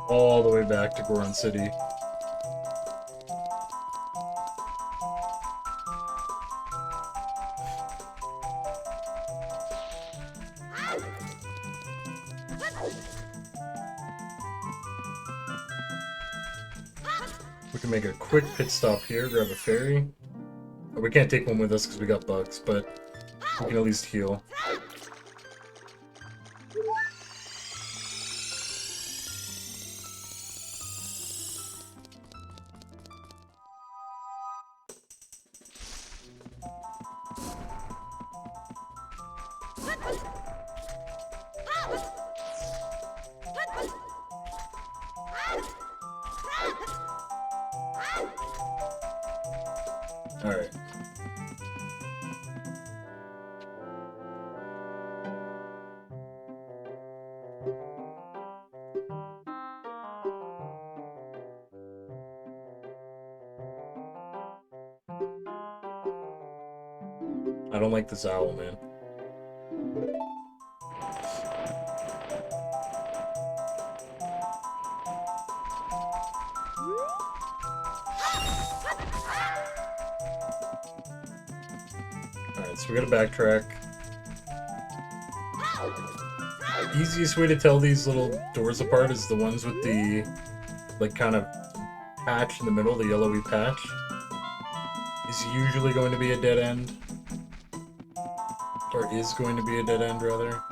all the way back to Goron City. We can make a quick pit stop here, grab a ferry. We can't take one with us because we got bugs, but we can at least heal. Alright. I don't like this owl, man. Alright, so we gotta backtrack. Easiest way to tell these little doors apart is the ones with the, like, kind of patch in the middle, the yellowy patch. Is usually going to be a dead end. Or is going to be a dead end, rather.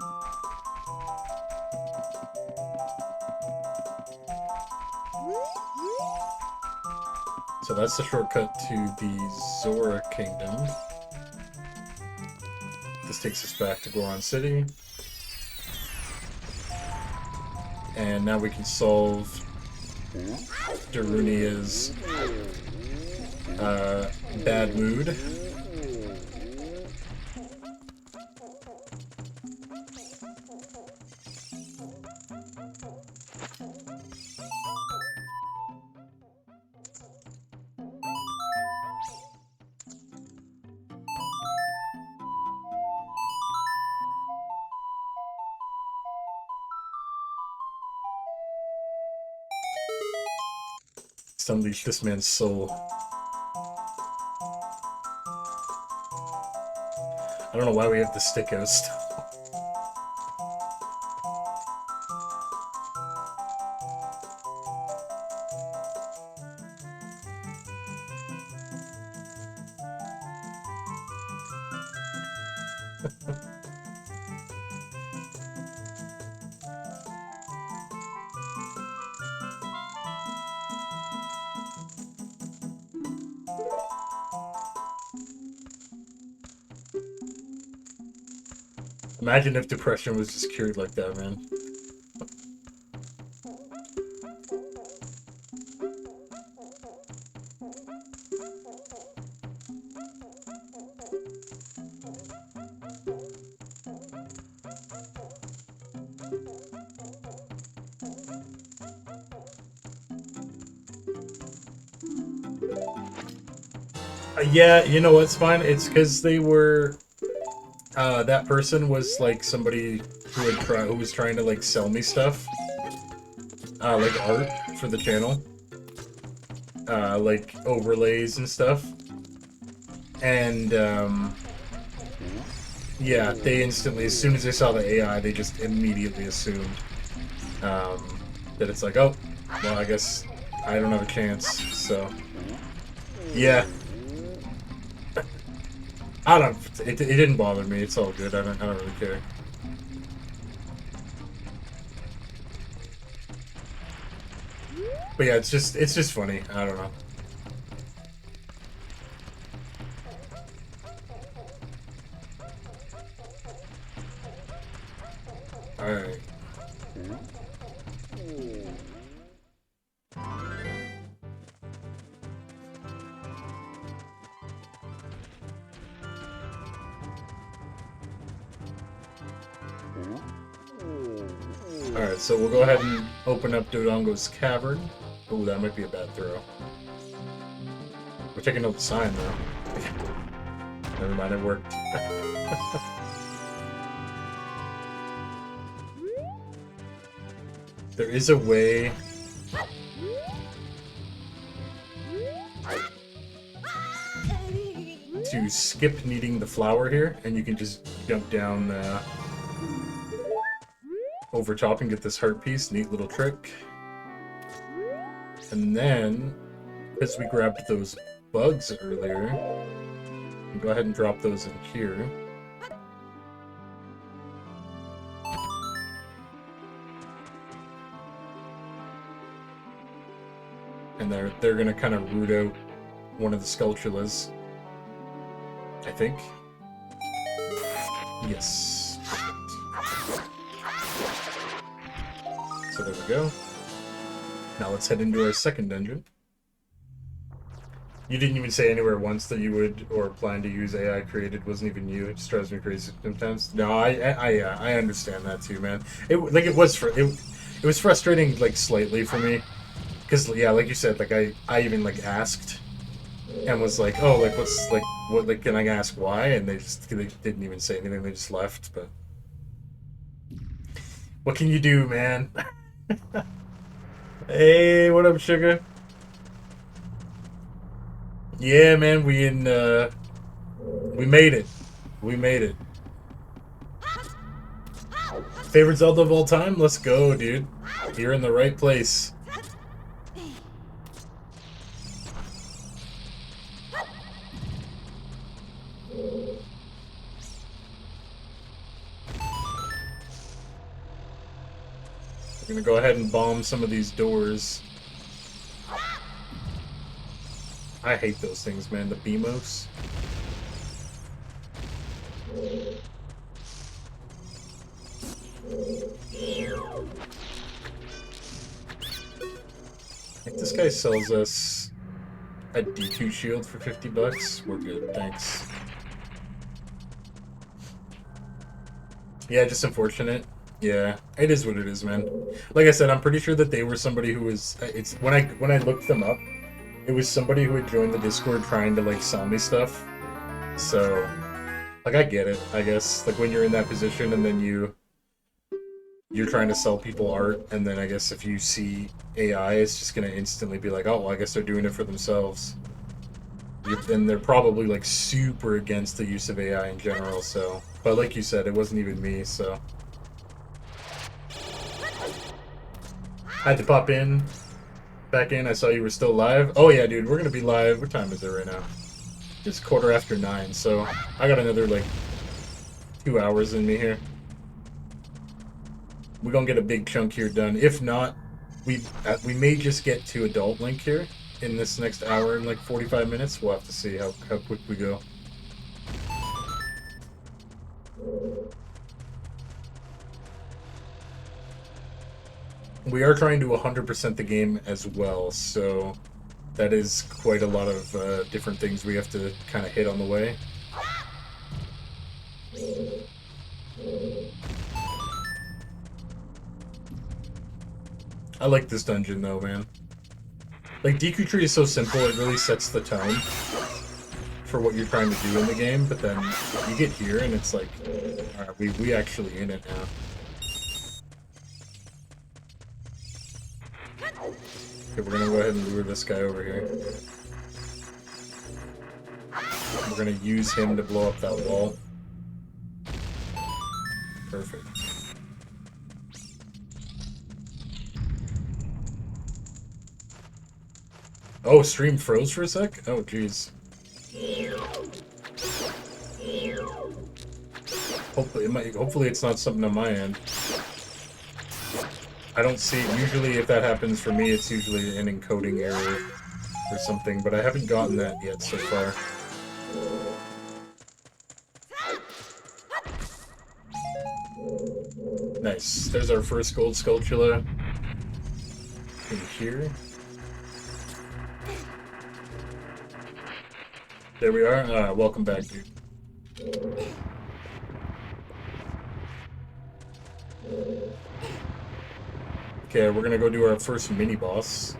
So that's the shortcut to the Zora Kingdom. This takes us back to Goron City. And now we can solve Darunia's bad mood. Let's unleash this man's soul. I don't know why we have the stickos still. Imagine if depression was just cured like that, man. Yeah, you know what's fine? It's because they were... that person was like somebody who was trying to like sell me stuff, like art for the channel, like overlays and stuff, and yeah, they instantly, as soon as they saw the AI, they just immediately assumed that it's like, oh, well, I guess I don't have a chance. So yeah. I don't. It didn't bother me. It's all good. I don't really care. But yeah, it's just funny. I don't know. All right. Alright, so we'll go ahead and open up Dodongo's cavern. Ooh, that might be a bad throw. We're taking note of the sign, though. Never mind, it worked. There is a way to skip needing the flower here, and you can just jump down over top and get this heart piece. Neat little trick. And then, because we grabbed those bugs earlier, go ahead and drop those in here. And they're gonna kind of root out one of the Skulltulas, I think. Yes. Perfect. So there we go. Now let's head into our second dungeon. You didn't even say anywhere once that you would or plan to use AI created. Wasn't even you. It just drives me crazy sometimes. No, I understand that too, man. It was frustrating, like, slightly for me, because yeah, like you said, like I even like asked and was like, oh, like what's like what like can I ask why? And they didn't even say anything. They just left. But what can you do, man? Hey, what up, sugar? Yeah, man, we made it. We made it. Favorite Zelda of all time? Let's go, dude. You're in the right place. We're gonna go ahead and bomb some of these doors. I hate those things, man. The BMOs. I think this guy sells us a D2 shield for 50 bucks. We're good, thanks. Yeah, just unfortunate. Yeah, it is what it is, man. Like I said, I'm pretty sure that they were somebody who was. It's when I looked them up, it was somebody who had joined the Discord trying to like sell me stuff. So, like, I get it. I guess like when you're in that position and then you're trying to sell people art, and then I guess if you see AI, it's just gonna instantly be like, oh, well, I guess they're doing it for themselves. Then they're probably like super against the use of AI in general. So, but like you said, it wasn't even me. So. I had to pop in, back in. I saw you were still live. Oh yeah, dude, we're gonna be live. What time is it right now? It's 9:15, so I got another like 2 hours in me here. We're gonna get a big chunk here done. If not, we may just get to Adult Link here in this next hour and like 45 minutes. We'll have to see how quick we go. We are trying to 100% the game as well, so that is quite a lot of different things we have to kind of hit on the way. I like this dungeon though, man. Like, Deku Tree is so simple, it really sets the tone for what you're trying to do in the game, but then you get here and it's like, alright, we actually in it now. Okay, we're gonna go ahead and lure this guy over here. We're gonna use him to blow up that wall. Perfect. Oh, stream froze for a sec? Oh, jeez. Hopefully it's not something on my end. I don't see, usually if that happens for me, it's usually an encoding error or something, but I haven't gotten that yet so far. Nice. There's our first gold Skulltula in here. There we are. Welcome back, dude. Okay, we're gonna go do our first mini-boss.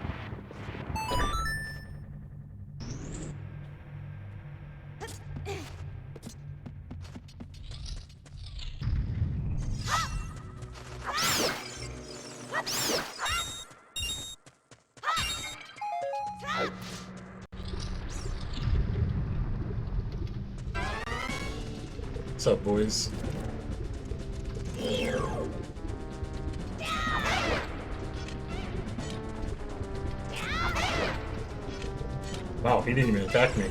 What's up, boys? Wow, he didn't even attack me.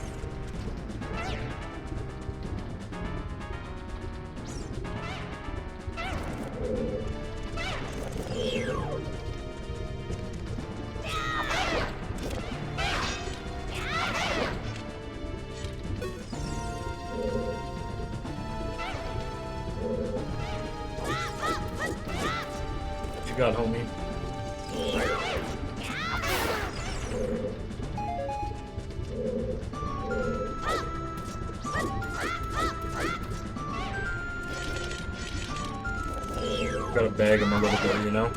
What you got, homie? Gotta bag him a little bit, you know?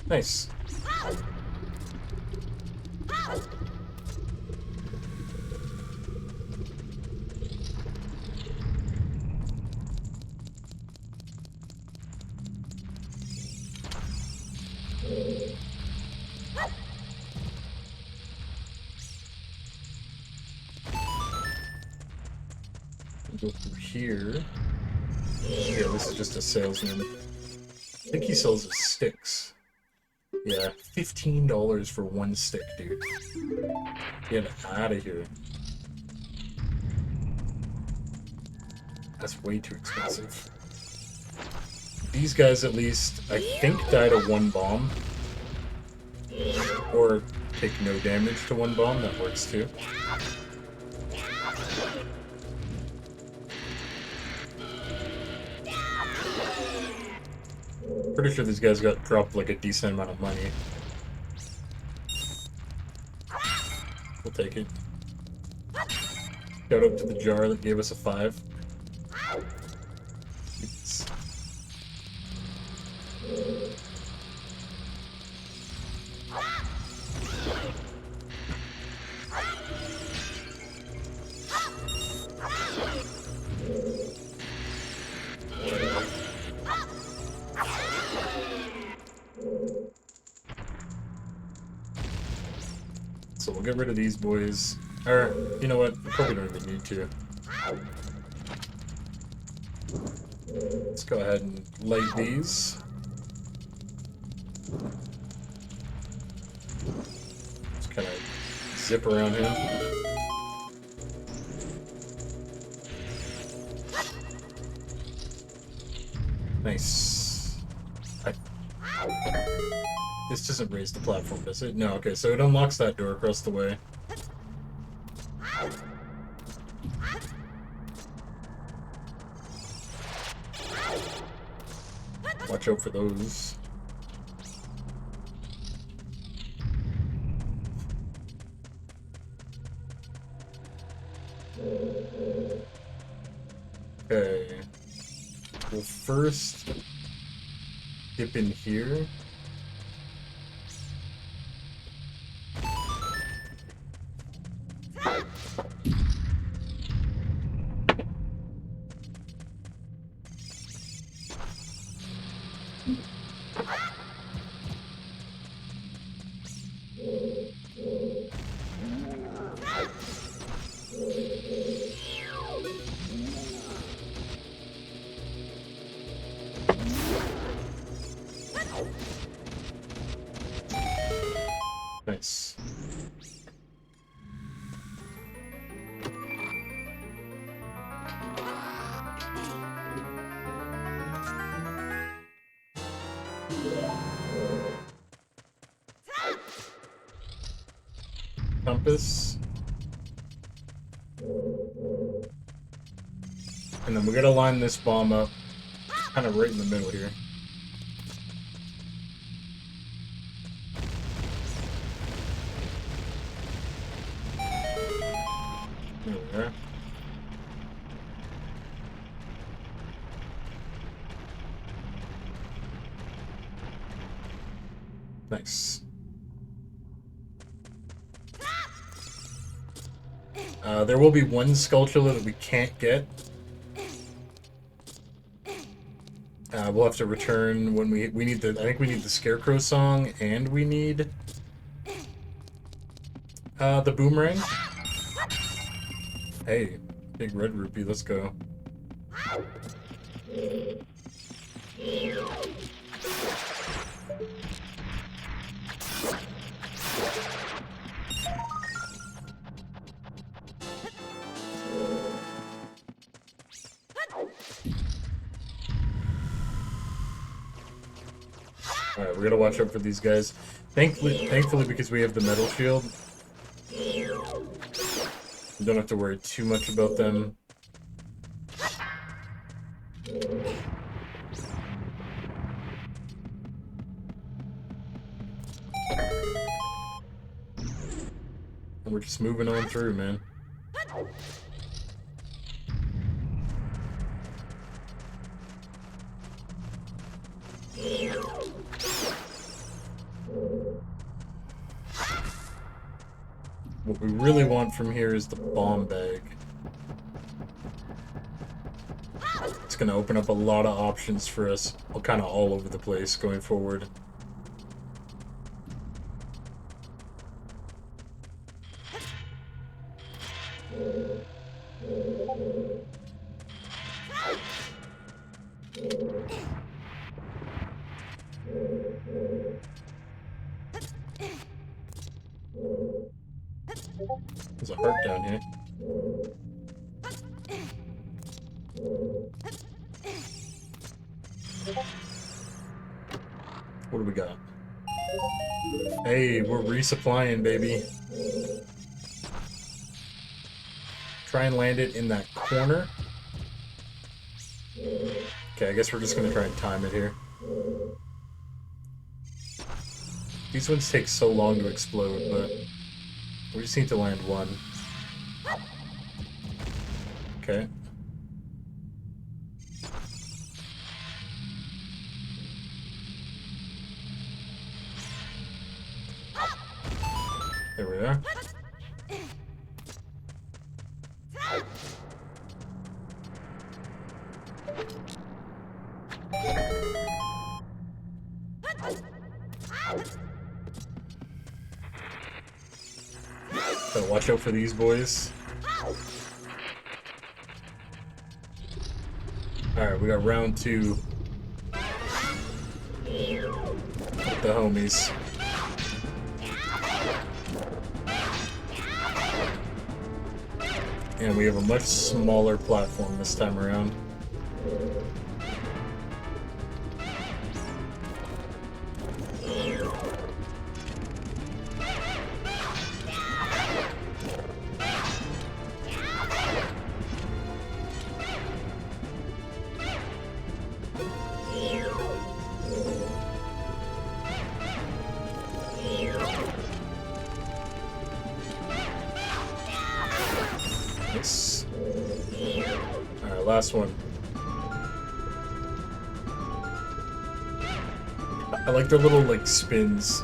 Nice. Go through here. Yeah, this is just a salesman. I think he sells his sticks. Yeah, $15 for one stick, dude. Get out of here. That's way too expensive. These guys, at least, I think die to one bomb. Or take no damage to one bomb. That works too. Pretty sure these guys got dropped like a decent amount of money. We'll take it. Shout out to the jar that gave us a 5. It's... So we'll get rid of these boys. Or, you know what? We probably don't even need to. Let's go ahead and light these. Just kind of zip around him. Nice. This doesn't raise the platform, does it? No, okay, so it unlocks that door across the way. Watch out for those. Okay. We'll first dip in here. Nice. Compass. And then we're gonna line this bomb up kind of right in the middle here. There we are. Nice. There will be one Skulltula that we can't get. We'll have to return when we need the, I think we need the Scarecrow song, and we need The boomerang. Hey, big red rupee, let's go. Alright, we gotta watch out for these guys. Thankfully, because we have the metal shield, we don't have to worry too much about them. And we're just moving on through, man. What we really want from here is the bomb bag. It's gonna open up a lot of options for us, kind of all over the place going forward. There's a heart down here. What do we got? Hey, we're resupplying, baby. Try and land it in that corner. Okay, I guess we're just gonna try and time it here. These ones take so long to explode, but we just need to land one. Okay. There we are. So watch out for these boys. Alright, we got round 2. With the homies. And we have a much smaller platform this time around. Nice. Alright, last one. I like their little, like, spins.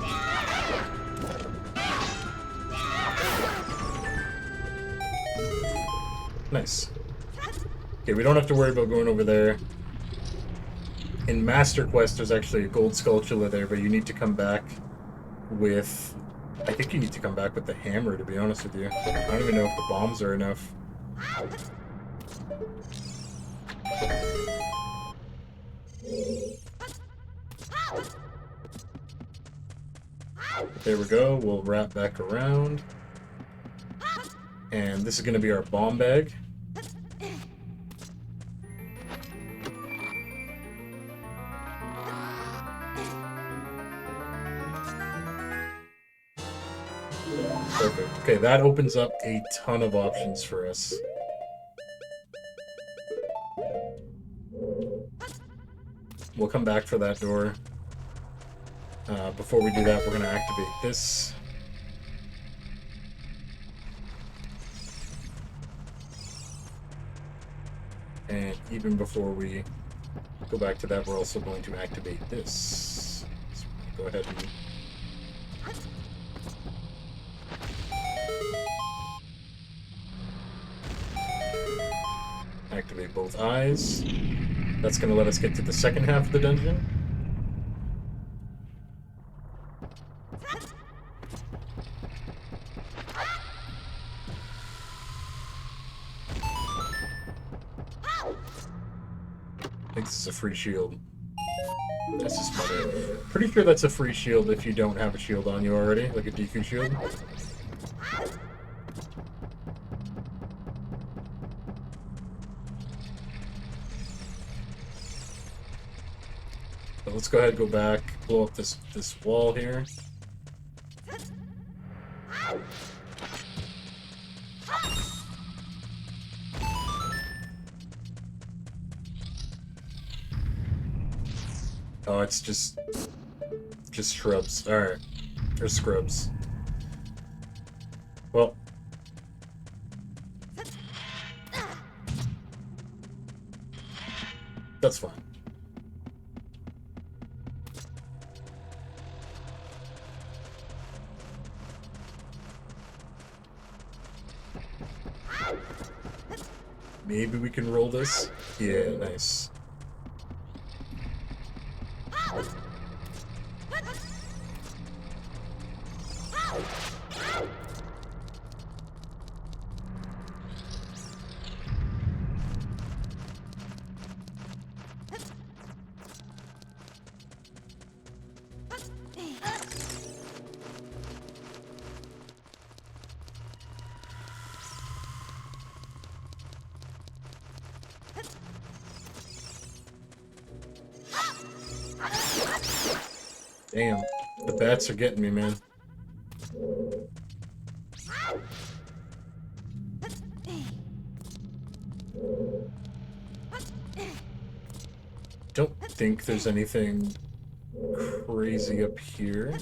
Nice. Okay, we don't have to worry about going over there. In Master Quest, there's actually a gold skulltula there, but you need to come back with... I think you need to come back with the hammer, to be honest with you. I don't even know if the bombs are enough. There we go, we'll wrap back around. And this is going to be our bomb bag. Perfect. Okay, that opens up a ton of options for us. We'll come back for that door. Before we do that, we're going to activate this. And even before we go back to that, we're also going to activate this. So go ahead and... activate both eyes. That's going to let us get to the second half of the dungeon. think this is a free shield. That's just funny. Pretty sure that's a free shield if you don't have a shield on you already, like a Deku shield. But let's go ahead and go back, blow up this wall here. Oh, it's just shrubs. Alright. Or scrubs. Well. That's fine. Maybe we can roll this? Yeah, nice. Damn, the bats are getting me, man. Don't think there's anything crazy up here.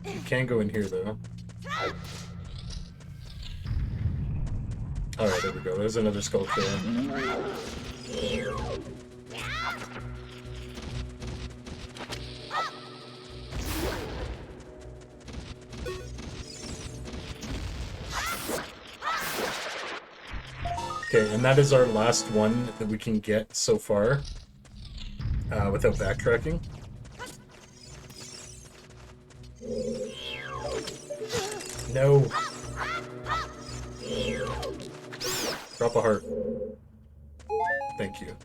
You can go in here, though. Alright, there we go. There's another sculpture. Okay, and that is our last one that we can get so far without backtracking. No. Drop a heart. Thank you.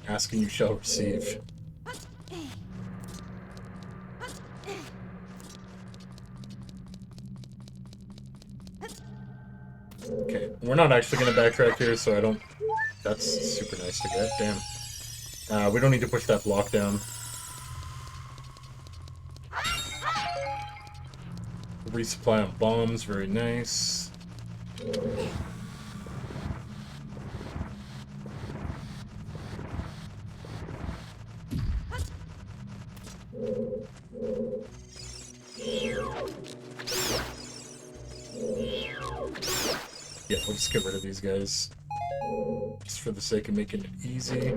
Asking you shall receive. Okay, we're not actually going to backtrack here, so I don't... That's super nice to get, damn. We don't need to push that block down. Resupply on bombs, very nice. Yeah, we'll just get rid of these guys. Just for the sake of making it easy.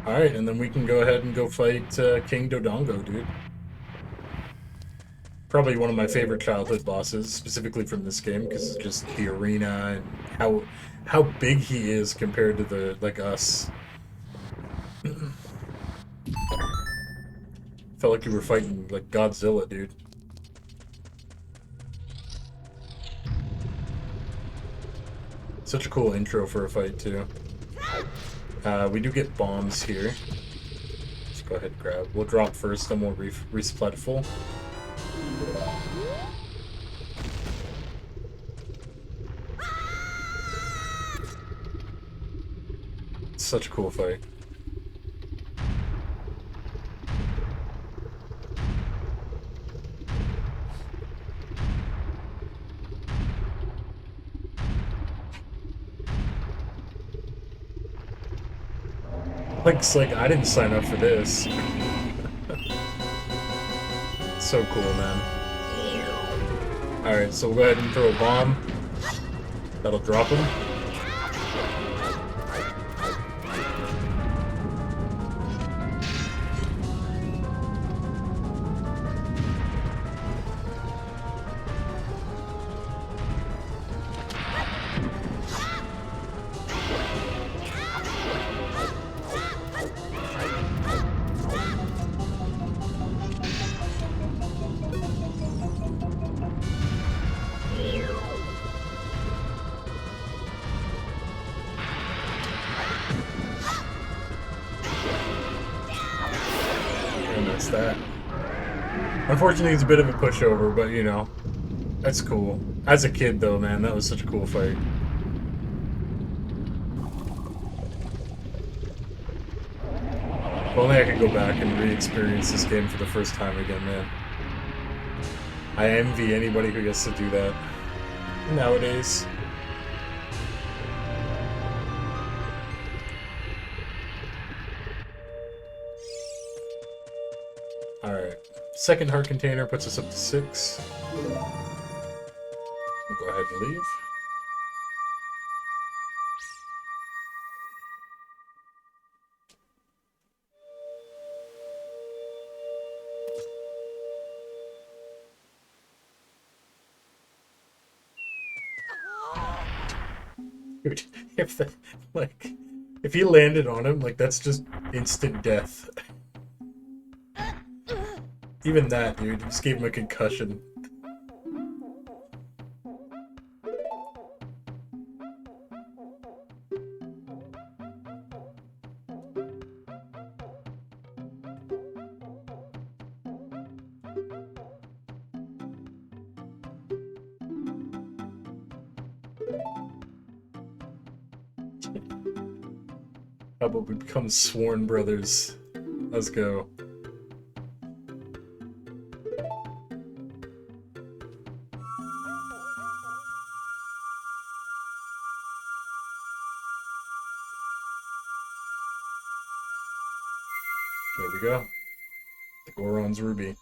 Alright, and then we can go ahead and go fight King Dodongo, dude. Probably one of my favorite childhood bosses, specifically from this game, because it's just the arena and how big he is compared to the, like, us. Felt like you were fighting, like, Godzilla, dude. Such a cool intro for a fight, too. We do get bombs here. Let's go ahead and grab. We'll drop first, then we'll resupply to full. Such a cool fight. Like, I didn't sign up for this. So cool, man. Alright, so we'll go ahead and throw a bomb. That'll drop him. Unfortunately, it's a bit of a pushover, but you know, that's cool. As a kid, though, man, that was such a cool fight. If only I could go back and re-experience this game for the first time again, man. I envy anybody who gets to do that nowadays. Alright. Second heart container puts us up to 6. We'll go ahead and leave. Dude, if he landed on him, like, that's just instant death. Even that, dude, just gave him a concussion. How about we become sworn brothers? Let's go. There we go. The Goron's Ruby.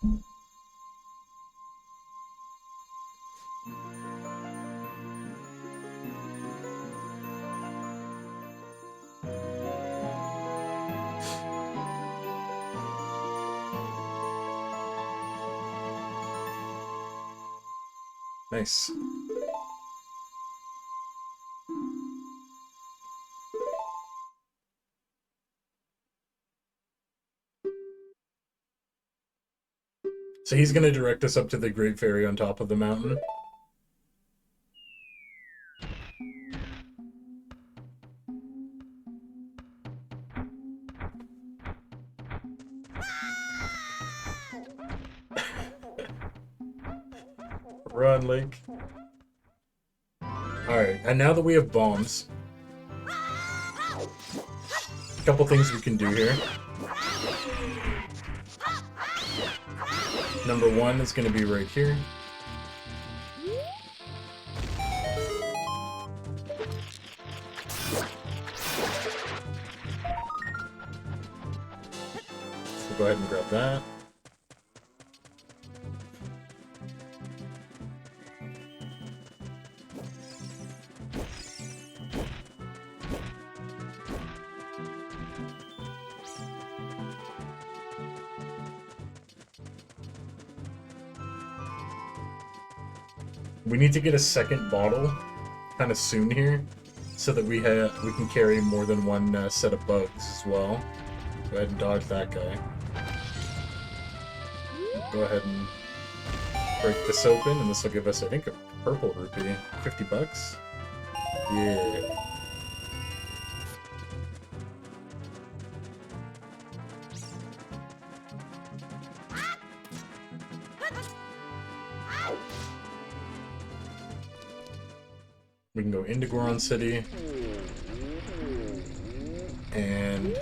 Nice. So he's gonna direct us up to the Great Fairy on top of the mountain. Run, Link. Alright, and now that we have bombs, a couple things we can do here. Number 1 is going to be right here. So go ahead and grab that. We need to get a second bottle kind of soon here, so that we can carry more than one set of bugs as well. Go ahead and dodge that guy. Go ahead and break this open, and this will give us, I think, a purple rupee. 50 bucks? Yeah. We can go into Goron City and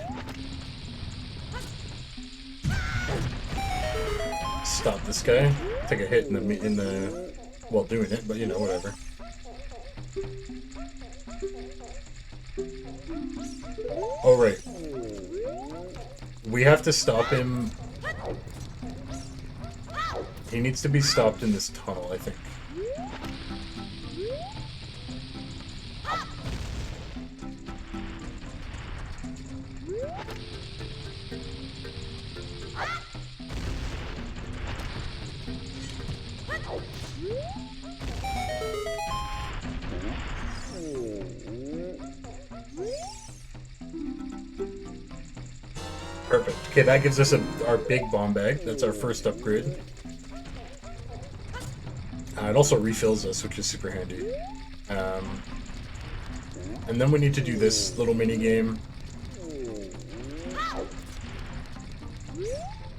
stop this guy. Take a hit in the while doing it, but you know, whatever. Oh right, we have to stop him. He needs to be stopped in this tunnel, I think. Perfect. Okay, that gives us our big bomb bag. That's our first upgrade. It also refills us, which is super handy. And then we need to do this little mini game.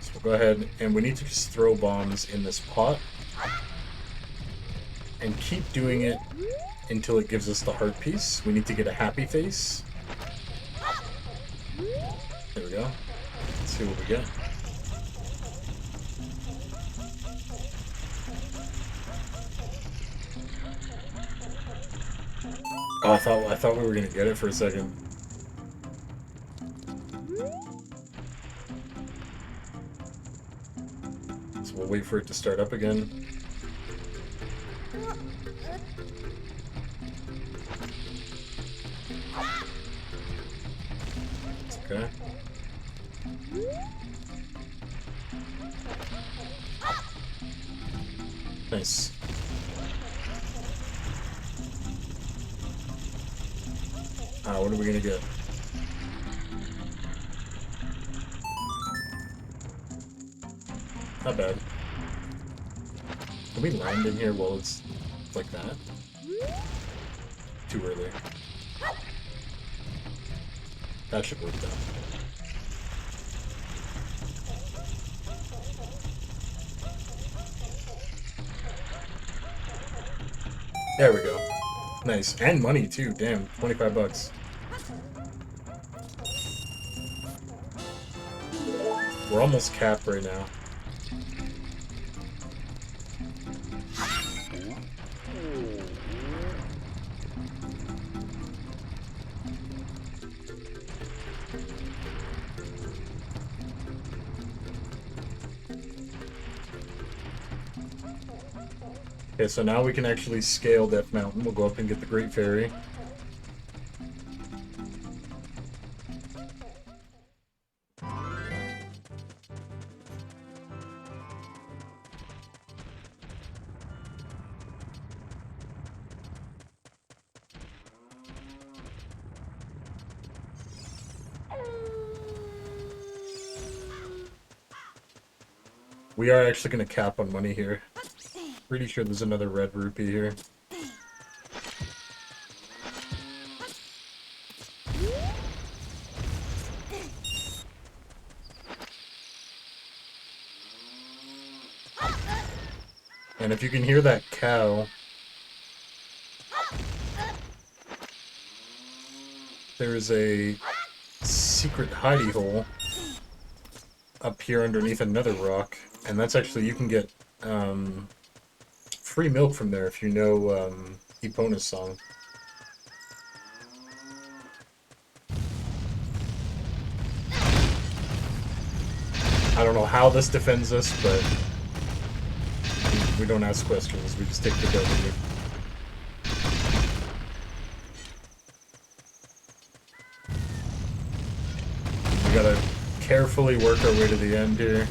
So we'll go ahead and we need to just throw bombs in this pot. And keep doing it until it gives us the heart piece. We need to get a happy face. There we go. Let's see what we get. Oh, I thought we were gonna get it for a second. So we'll wait for it to start up again. Okay. Nice. What are we gonna get? Not bad. Can we land in here while it's like that? Too early. That should work though. There we go. Nice. And money too, damn. 25 bucks. We're almost capped right now. Okay, so now we can actually scale Death Mountain. We'll go up and get the Great Fairy. We are actually going to cap on money here. Pretty sure there's another red rupee here. And if you can hear that cow, there is a secret hidey hole up here underneath another rock, and that's actually, you can get free milk from there if you know Epona's song. I don't know how this defends us, but we don't ask questions, we just take the W. We gotta carefully work our way to the end here.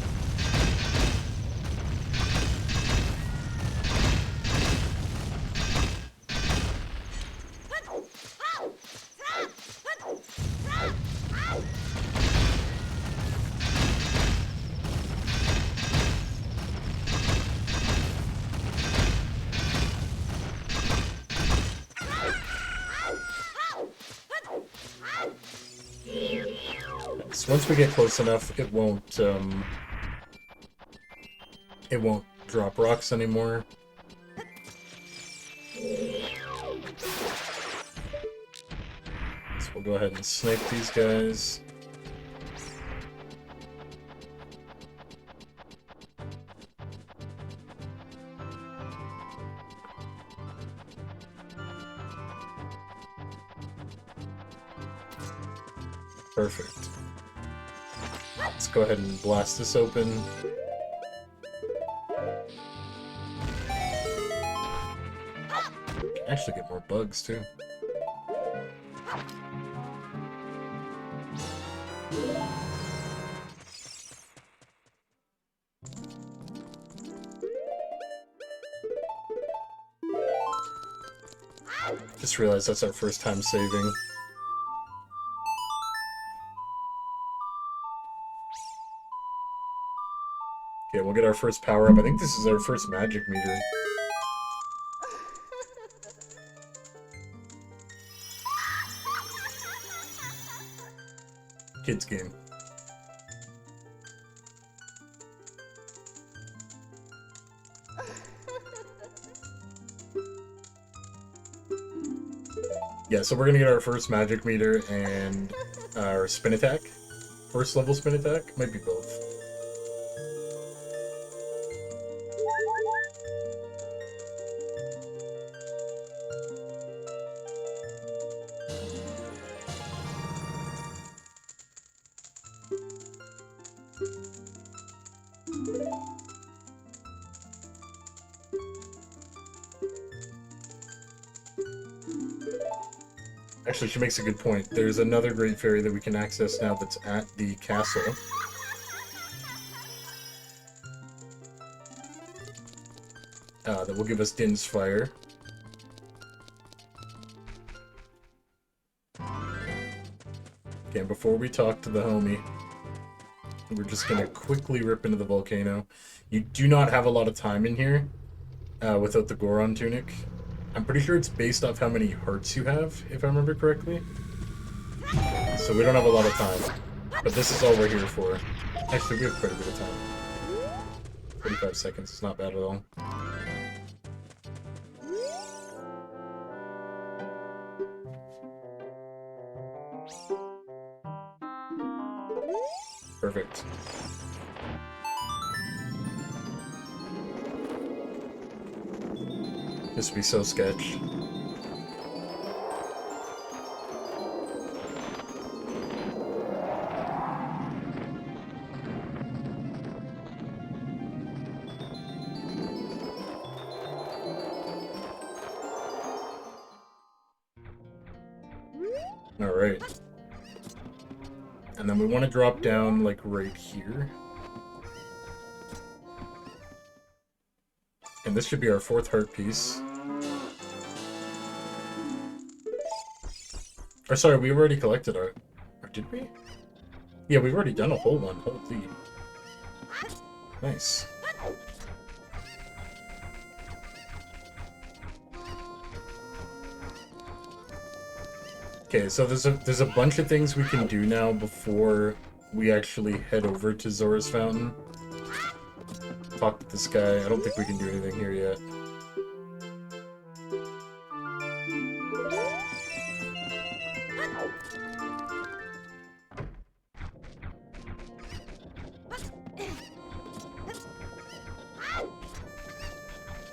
Once we get close enough, it won't drop rocks anymore. So we'll go ahead and snipe these guys. Perfect. Let's go ahead and blast this open. Actually get more bugs too. Just realized that's our first time saving. Okay, we'll get our first power up. I think this is our first magic meter. Kids game. Yeah, so we're gonna get our first magic meter and our spin attack. First level spin attack? Might be both. Actually, she makes a good point. There's another Great Fairy that we can access now that's at the castle. That will give us Din's Fire. Okay, and before we talk to the homie, we're just gonna quickly rip into the volcano. You do not have a lot of time in here without the Goron tunic. I'm pretty sure it's based off how many hearts you have, if I remember correctly. So we don't have a lot of time. But this is all we're here for. Actually, we have quite a bit of time. 45 seconds is not bad at all. Perfect. This would be so sketch. Alright. And then we want to drop down, like, right here. And this should be our 4th heart piece. Or sorry, we already collected our... Or did we? Yeah, we've already done a whole one. Holy. Nice. Okay, so there's a bunch of things we can do now before we actually head over to Zora's Fountain. Talk to this guy. I don't think we can do anything here yet.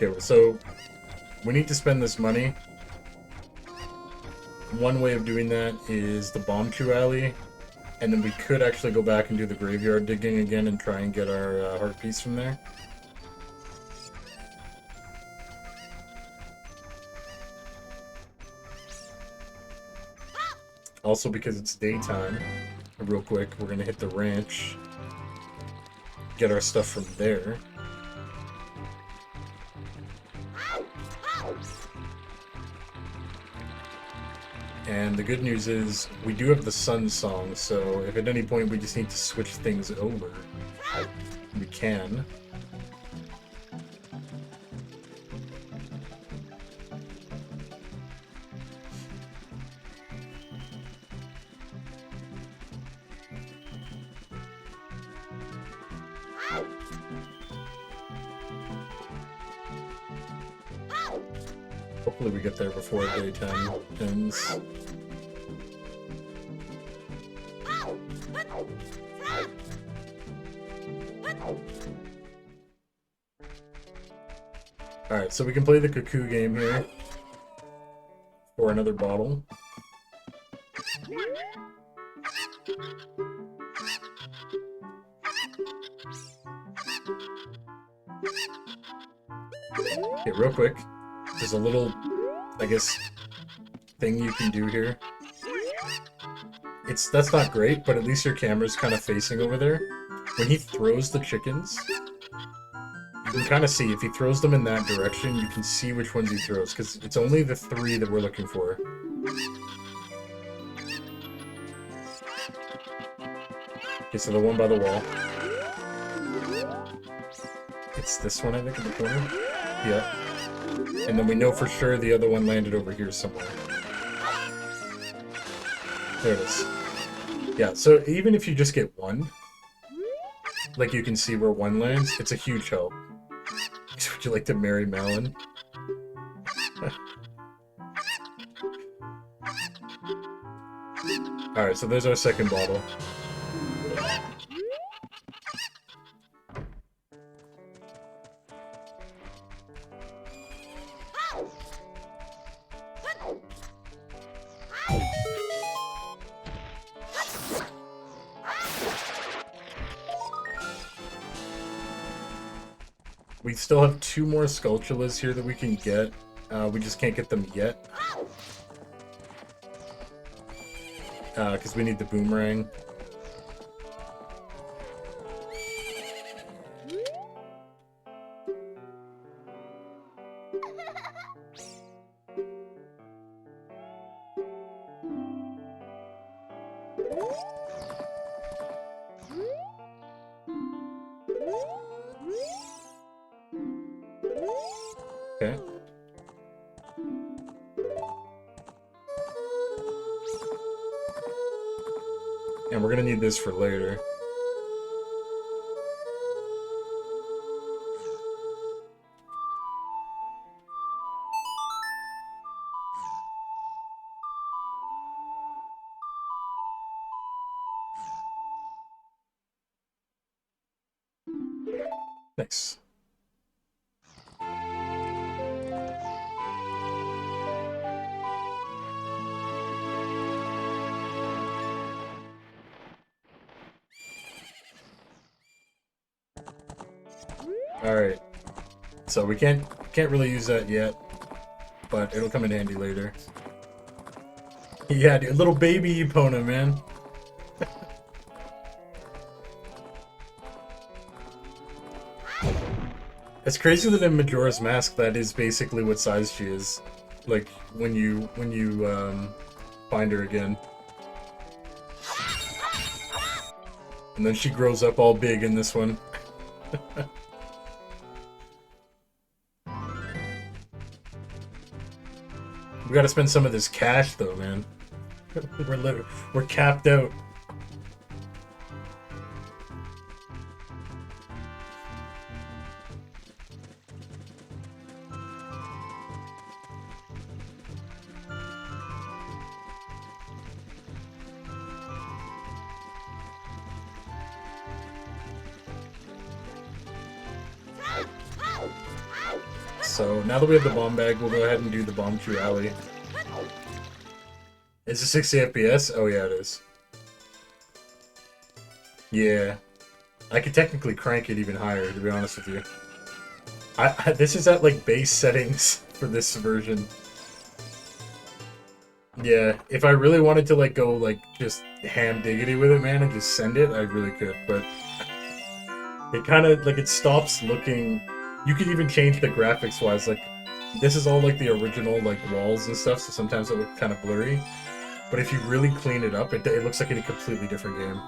Okay, so we need to spend this money. One way of doing that is the Bombchu Alley, and then we could actually go back and do the graveyard digging again and try and get our heart piece from there. Also, because it's daytime, real quick, we're gonna hit the ranch, get our stuff from there. And the good news is, we do have the Sun Song, so if at any point we just need to switch things over, we can. Hopefully we get there before daytime ends. Alright, so we can play the Cuckoo game here for another bottle. Okay, real quick, there's a little, I guess, thing you can do here. That's not great, but at least your camera's kind of facing over there. When he throws the chickens, you can kind of see, if he throws them in that direction, you can see which ones he throws, because it's only the 3 that we're looking for. Okay, so the one by the wall. It's this one, I think, in the corner. Yeah. And then we know for sure the other one landed over here somewhere. There it is. Yeah, so even if you just get one, like you can see where one lands, it's a huge help. Would you like to marry Malin? Alright, so there's our second bottle. We still have 2 more Skulltulas here that we can get. We just can't get them yet. Because we need the boomerang. Okay. And we're gonna need this for later. Nice. Alright. So we can't really use that yet, but it'll come in handy later. Yeah, dude, little baby Epona, man. It's crazy that in Majora's Mask that is basically what size she is. Like when you find her again. And then she grows up all big in this one. We gotta spend some of this cash though, man. We're capped out. So now that we have the bomb bag, we'll go ahead and do the bomb tree alley. Is it 60 FPS? Oh yeah, it is. Yeah. I could technically crank it even higher, to be honest with you. This is at like base settings for this version. Yeah, if I really wanted to like go like just ham diggity with it, man, and just send it, I really could, but it kind of like it stops looking. You could even change the graphics wise, like this is all like the original like walls and stuff, so sometimes it looks kind of blurry. But if you really clean it up, it looks like in a completely different game.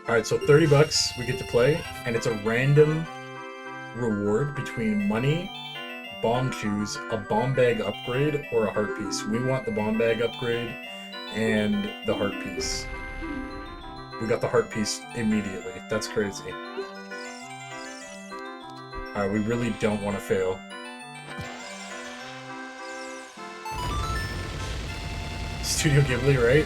Alright, so 30 bucks we get to play, and it's a random reward between money, bomb shoes, a bomb bag upgrade, or a heart piece. We want the bomb bag upgrade and the heart piece. We got the heart piece immediately. That's crazy. Alright, we really don't want to fail. Studio Ghibli, right?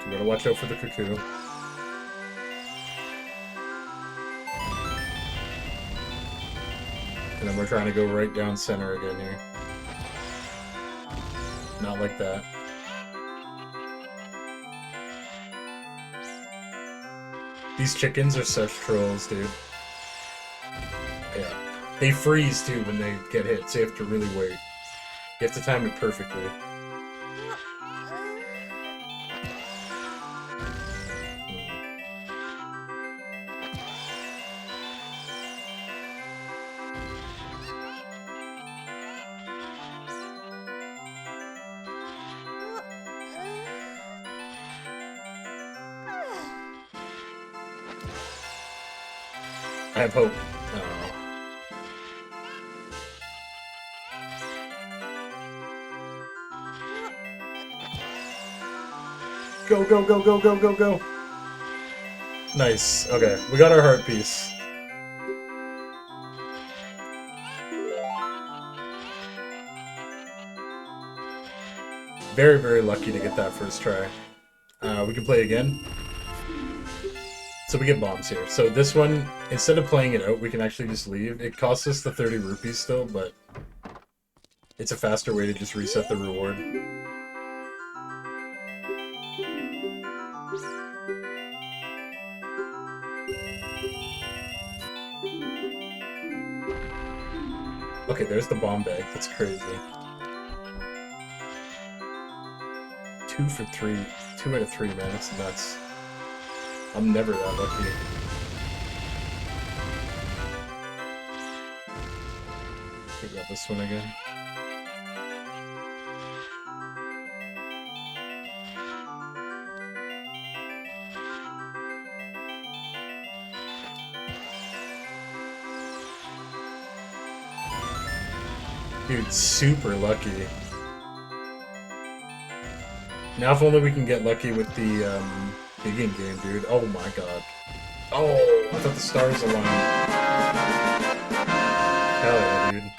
We gotta watch out for the cuckoo. And then we're trying to go right down center again here. Not like that. These chickens are such trolls, dude. Yeah. They freeze, too, when they get hit, so you have to really wait. You have to time it perfectly. I have hope. Oh. Go, go, go, go, go, go, go. Nice. Okay, we got our heart piece. Very, very lucky to get that first try. We can play again. So we get bombs here. So this one, instead of playing it out, we can actually just leave. It costs us the 30 rupees still, but it's a faster way to just reset the reward. Okay, there's the bomb bag. That's crazy. 2 for 3. 2 out of 3, man. That's nuts. I'm never that lucky. We got this one again. Dude, super lucky. Now if only we can get lucky with the digging game, dude. Oh my god. Oh, I thought the stars aligned. Hell yeah, dude.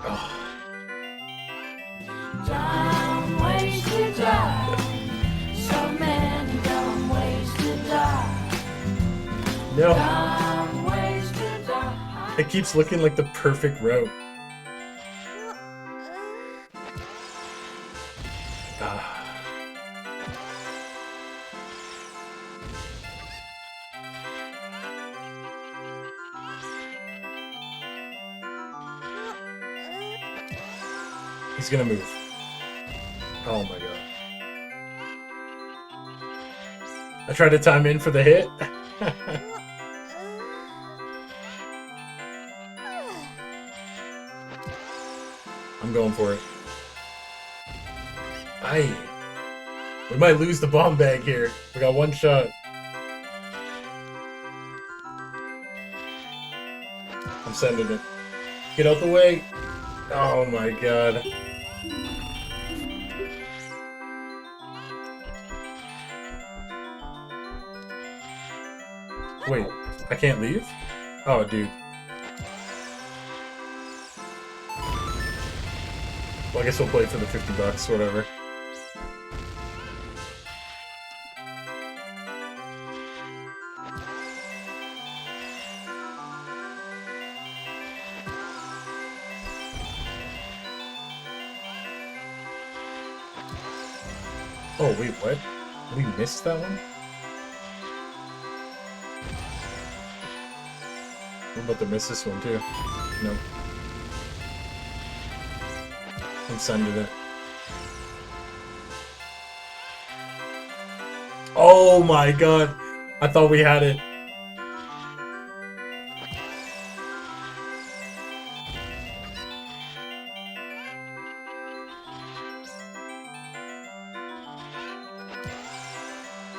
Oh. Dumb ways to die. So many dumb ways to die. No. Dumb ways to die. It keeps looking like the perfect route. He's gonna move. Oh my god. I tried to time in for the hit. I'm going for it. Aye. We might lose the bomb bag here. We got one shot. I'm sending it. Get out the way. Oh my god. Wait, I can't leave? Oh, dude. Well, I guess we'll play for the 50 bucks, whatever. Oh, wait, what? We missed that one? We're about to miss this one, too. Nope. I'm sending it. Oh my god! I thought we had it.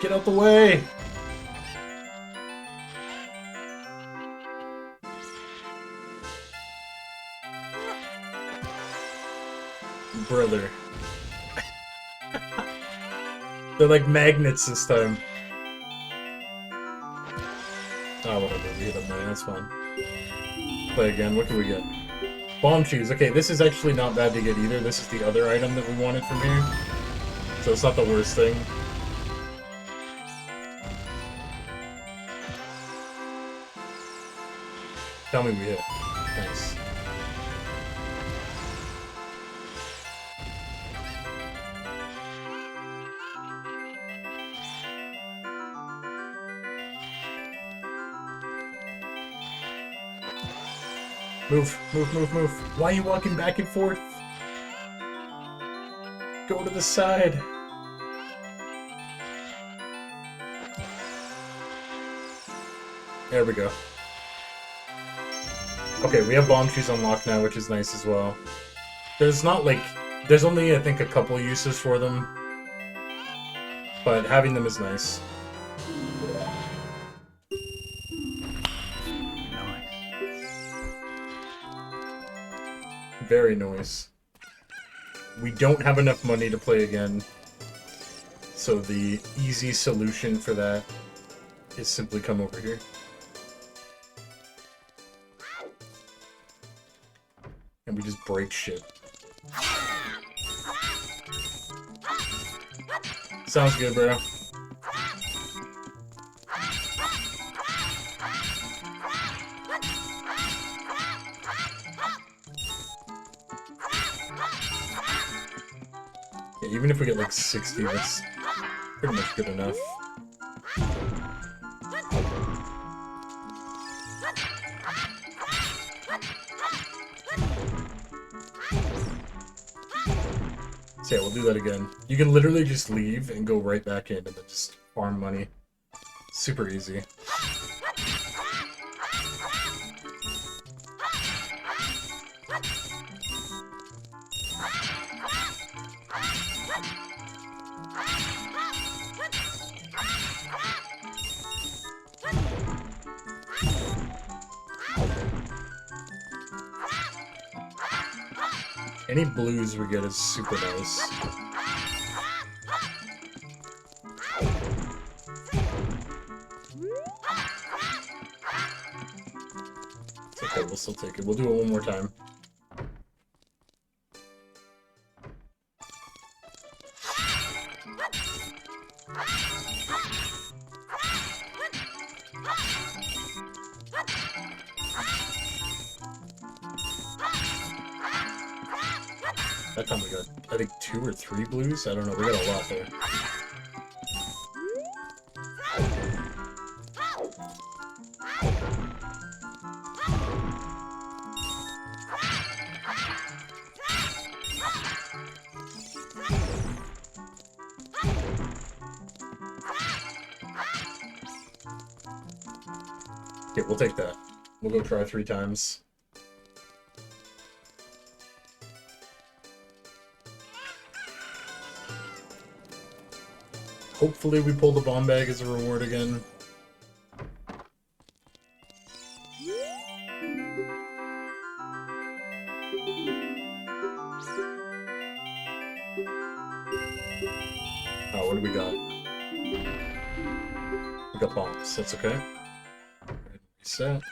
Get out the way! Brother. They're like magnets this time. Oh, whatever. We hit them there. That's fine. Play again. What can we get? Bomb shoes. Okay, this is actually not bad to get either. This is the other item that we wanted from here. So it's not the worst thing. Tell me we hit. Nice. Move, move, move, move. Why are you walking back and forth? Go to the side. There we go. Okay, we have bomb shoes unlocked now, which is nice as well. There's not like... There's only, I think, a couple uses for them. But having them is nice. Very nice. We don't have enough money to play again. So the easy solution for that is simply come over here. And we just break shit. Sounds good, bro. Yeah, even if we get like 60, that's pretty much good enough. So yeah, we'll do that again. You can literally just leave and go right back in and then just farm money. Super easy. Any blues we get is super nice. It's okay, we'll still take it. We'll do it one more time. That time we got, I think, 2 or 3 blues? I don't know, we got a lot there. Okay, we'll take that. We'll go try 3 times. Hopefully we pull the bomb bag as a reward again. Oh, what do we got? We got bombs, that's okay. Reset.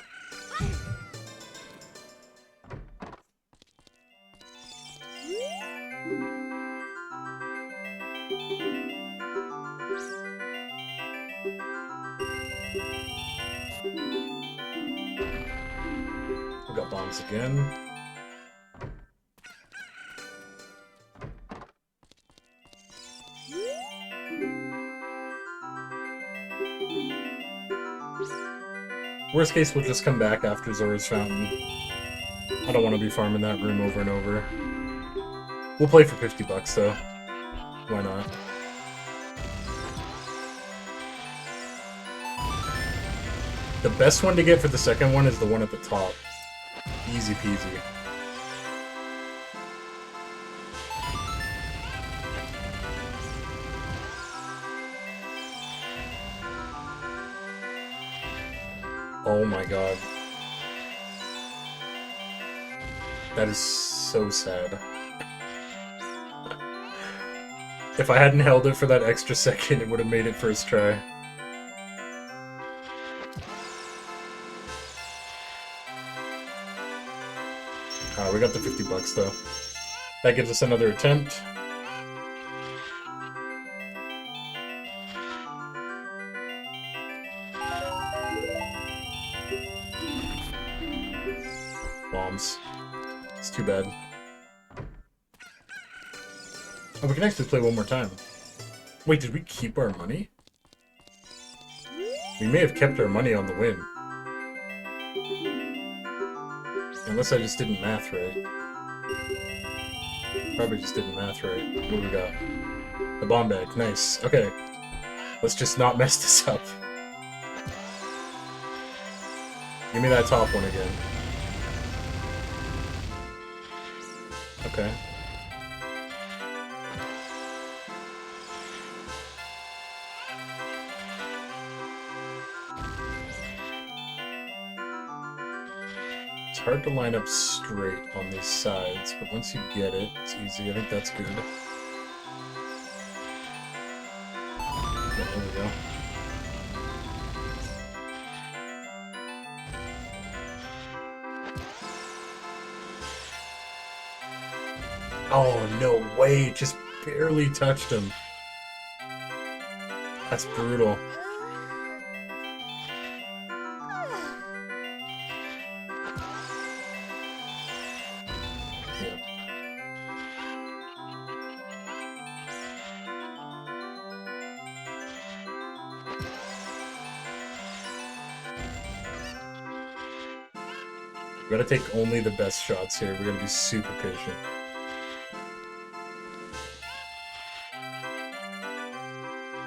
We got bombs again. Worst case, we'll just come back after Zora's Fountain. I don't want to be farming that room over and over. We'll play for 50 bucks though. Why not? The best one to get for the second one is the one at the top. Easy peasy. Oh my god. That is so sad. If I hadn't held it for that extra second, it would have made it first try. Alright, we got the 50 bucks though. That gives us another attempt. Bombs. It's too bad. Oh, we can actually play one more time. Wait, did we keep our money? We may have kept our money on the win. Unless I just didn't math right. Probably just didn't math right. What do we got? The bomb bag. Nice. Okay. Let's just not mess this up. Give me that top one again. Okay. hard to line up straight on these sides, but once you get it, it's easy. I think that's good. Yeah, there we go. Oh, no way! Just barely touched him. That's brutal. Yeah. We gotta take only the best shots here. We gotta be super patient.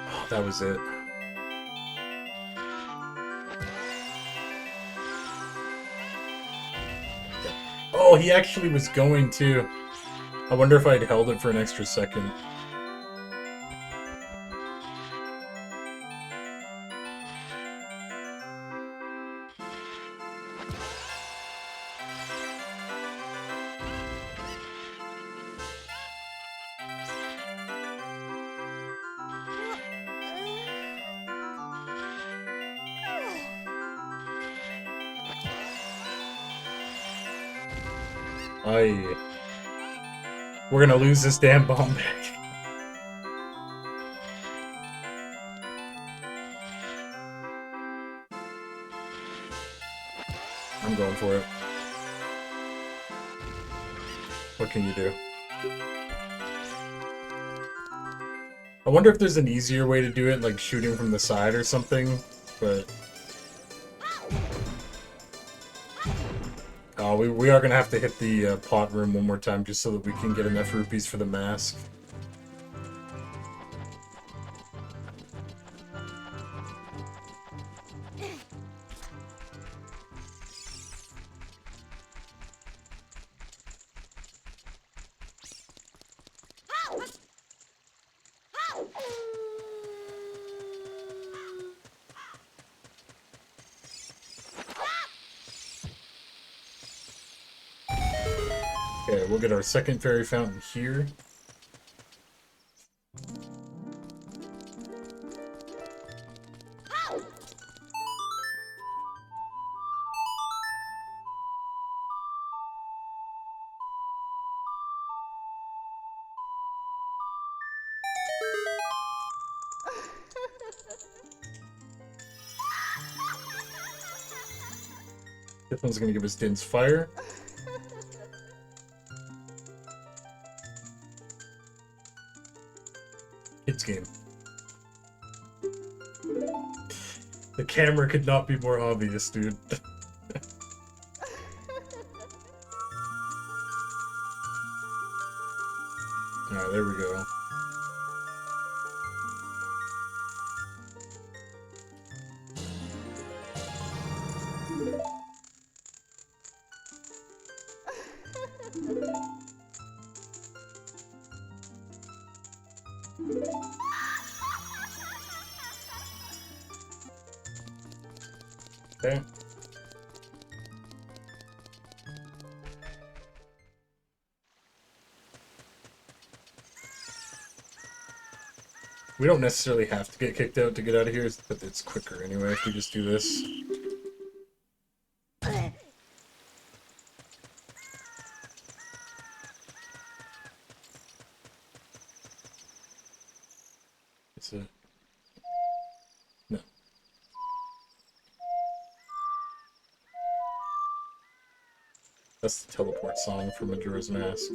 Oh, that was it. Oh, he actually was going to. I wonder if I'd held it for an extra second. We're gonna lose this damn bomb back. I'm going for it. What can you do? I wonder if there's an easier way to do it, like shooting from the side or something, but... Oh, we are gonna have to hit the pot room one more time just so that we can get enough rupees for the mask. Okay, we'll get our second fairy fountain here. This one's gonna give us Din's Fire. Kids game. The camera could not be more obvious, dude. Alright, there we go. Okay. We don't necessarily have to get kicked out to get out of here, but it's quicker anyway if we just do this. It's a... No. That's the teleport song from Majora's Mask.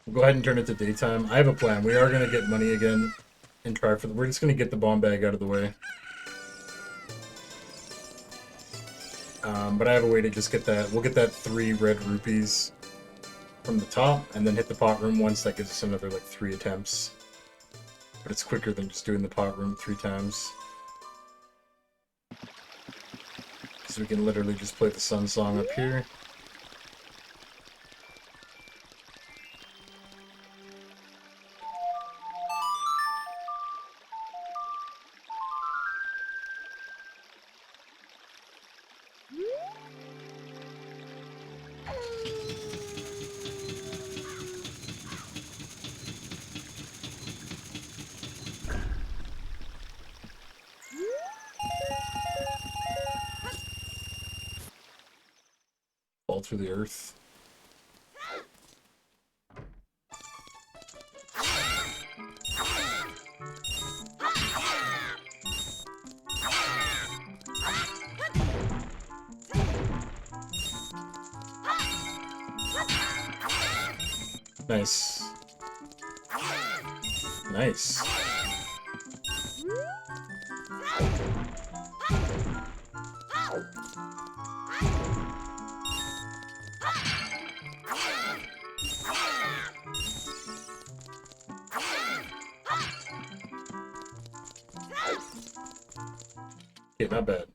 We'll go ahead and turn it to daytime. I have a plan. We are going to get money again and try for the... We're just going to get the bomb bag out of the way. But I have a way to just get that. We'll get that 3 red rupees from the top and then hit the pot room once. That gives us another like 3 attempts. But it's quicker than just doing the pot room 3 times. So we can literally just play the sun song up here. through the earth. Nice. Nice. Okay, not bad.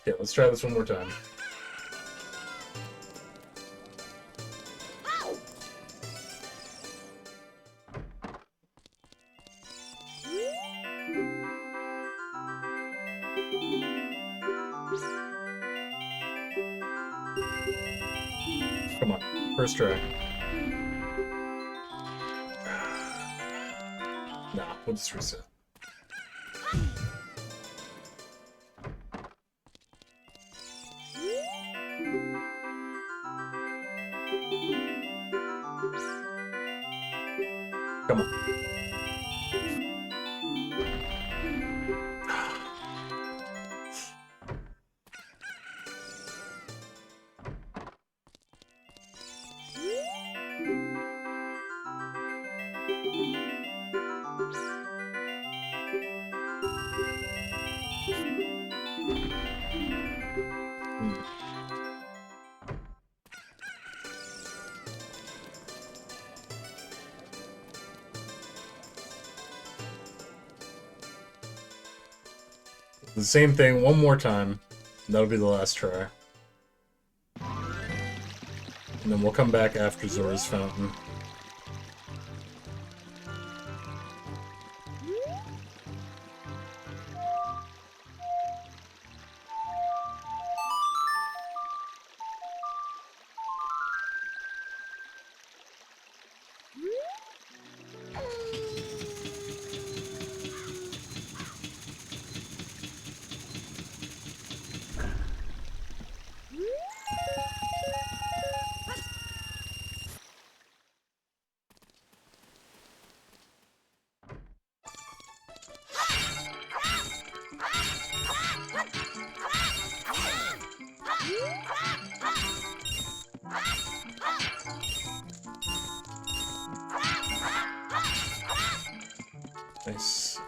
Okay, let's try this one more time. Come on, first try. Nah, we'll just reset. Come on. The same thing one more time. That'll be the last try. And then we'll come back after Zora's Fountain. Nice.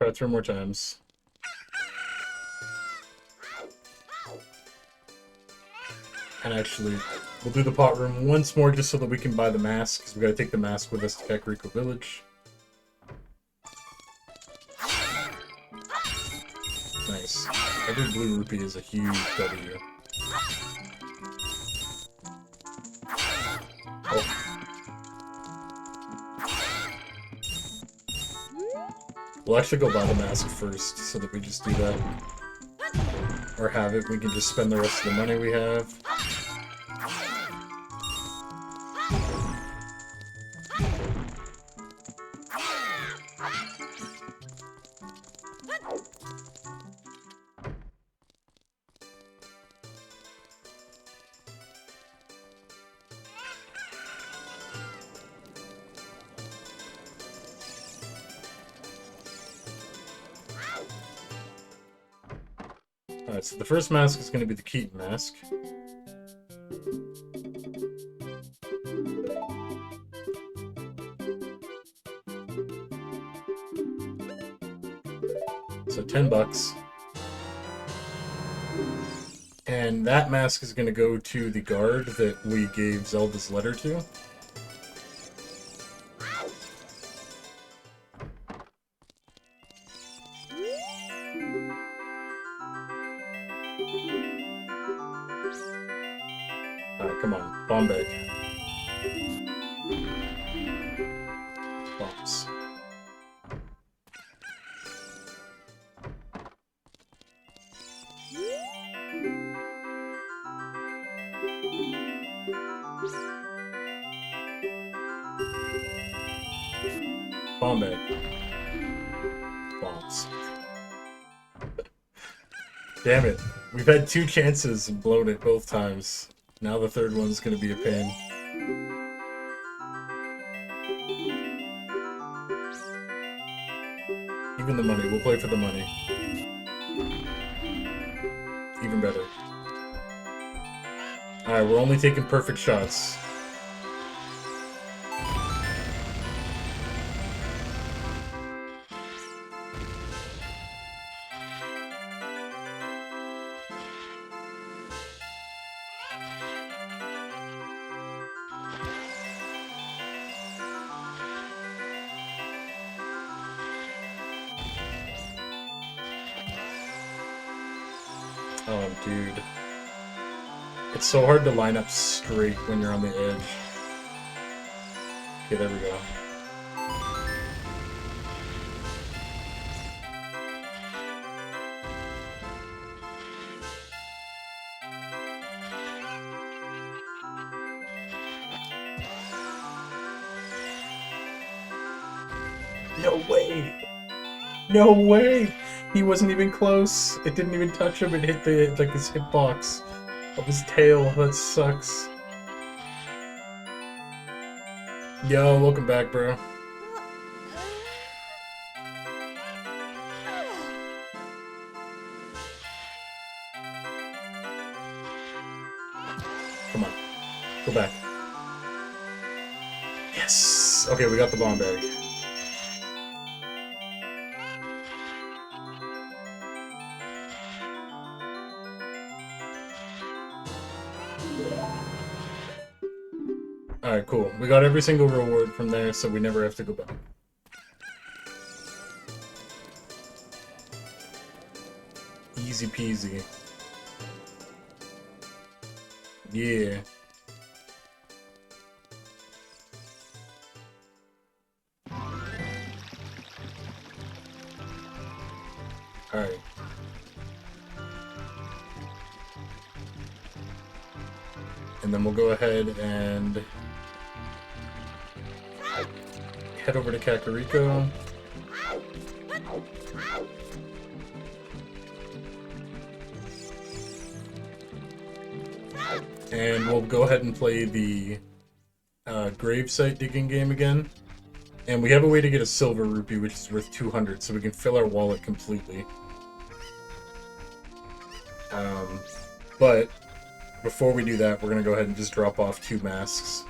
Try it 3 more times. And actually, we'll do the pot room once more just so that we can buy the mask, because we gotta take the mask with us to Kakariko Village. Nice. Every blue rupee is a huge W. Oh. We'll actually go buy the mask first, so that we just do that. Or have it, we can just spend the rest of the money we have. Alright, so the first mask is going to be the Keaton mask. So $10. And And that mask is going to go to the guard that we gave Zelda's letter to. Alright, come on. Bomb bag. Bombs. Bomb bag. Bombs. Damn it. We've had 2 chances and blown it both times. Now the third one's gonna be a pain. Even the money. We'll play for the money. Even better. Alright, we're only taking perfect shots. Oh, dude. It's so hard to line up straight when you're on the edge. Okay, there we go. No way! No way! He wasn't even close. It didn't even touch him. It hit the like his hitbox of his tail. That sucks. Yo, welcome back, bro. Come on, go back. Yes. Okay, we got the bomb bag. Alright, cool. We got every single reward from there, so we never have to go back. Easy peasy. Yeah. Alright. And then we'll go ahead and head over to Kakariko. And we'll go ahead and play the gravesite digging game again. And we have a way to get a silver rupee, which is worth 200, so we can fill our wallet completely. But before we do that, we're going to go ahead and just drop off 2 masks.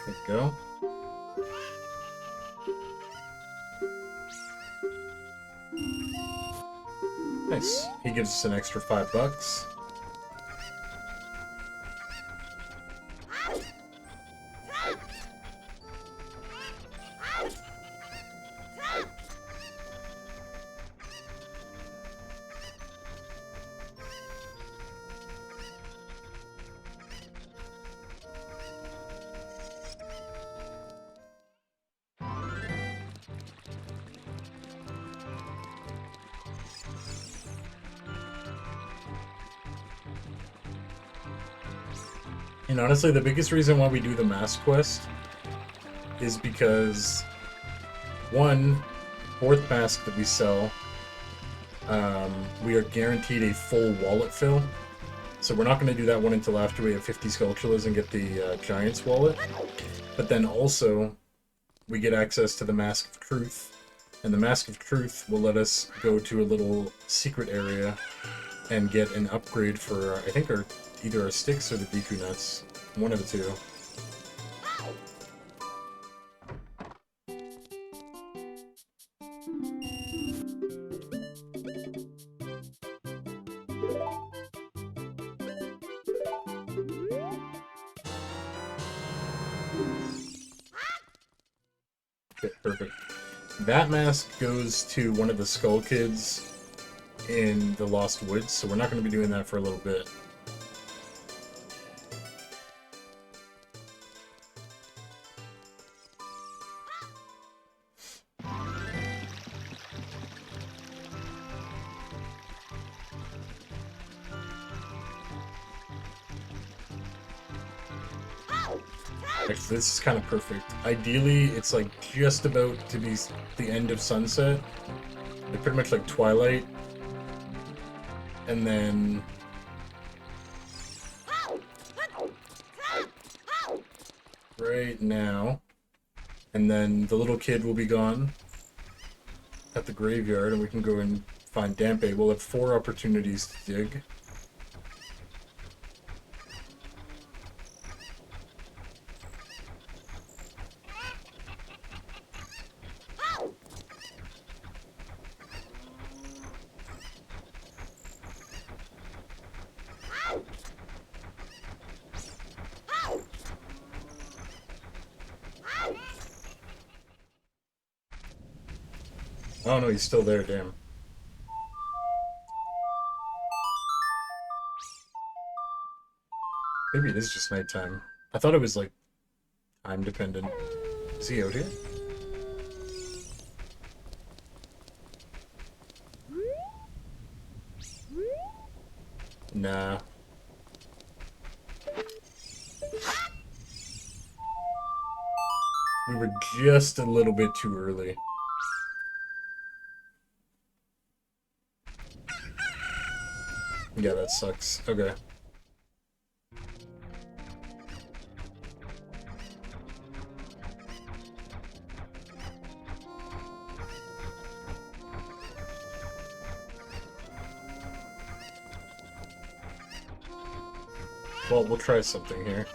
There we go. Nice. He gives us an extra $5. And honestly, the biggest reason why we do the mask quest is because, one, 4th mask that we sell, we are guaranteed a full wallet fill. So we're not going to do that one until after we have 50 Skulltulas and get the Giant's wallet. But then also, we get access to the Mask of Truth, And the Mask of Truth will let us go to a little secret area and get an upgrade for, I think, either our sticks or the Deku Nuts. One of the two. Okay, perfect. That mask goes to one of the Skull Kids in the Lost Woods, so we're not going to be doing that for a little bit. Actually, this is kind of perfect. Ideally, it's like just about to be the end of sunset. Like pretty much like twilight. And then... right now. And then the little kid will be gone at the graveyard, and we can go and find Dampe. We'll have 4 opportunities to dig. Oh no, he's still there, damn. Maybe it is just nighttime. I thought it was like time dependent. Is he out here? Nah. We were just a little bit too early. Yeah, that sucks. Okay. Well, we'll try something here.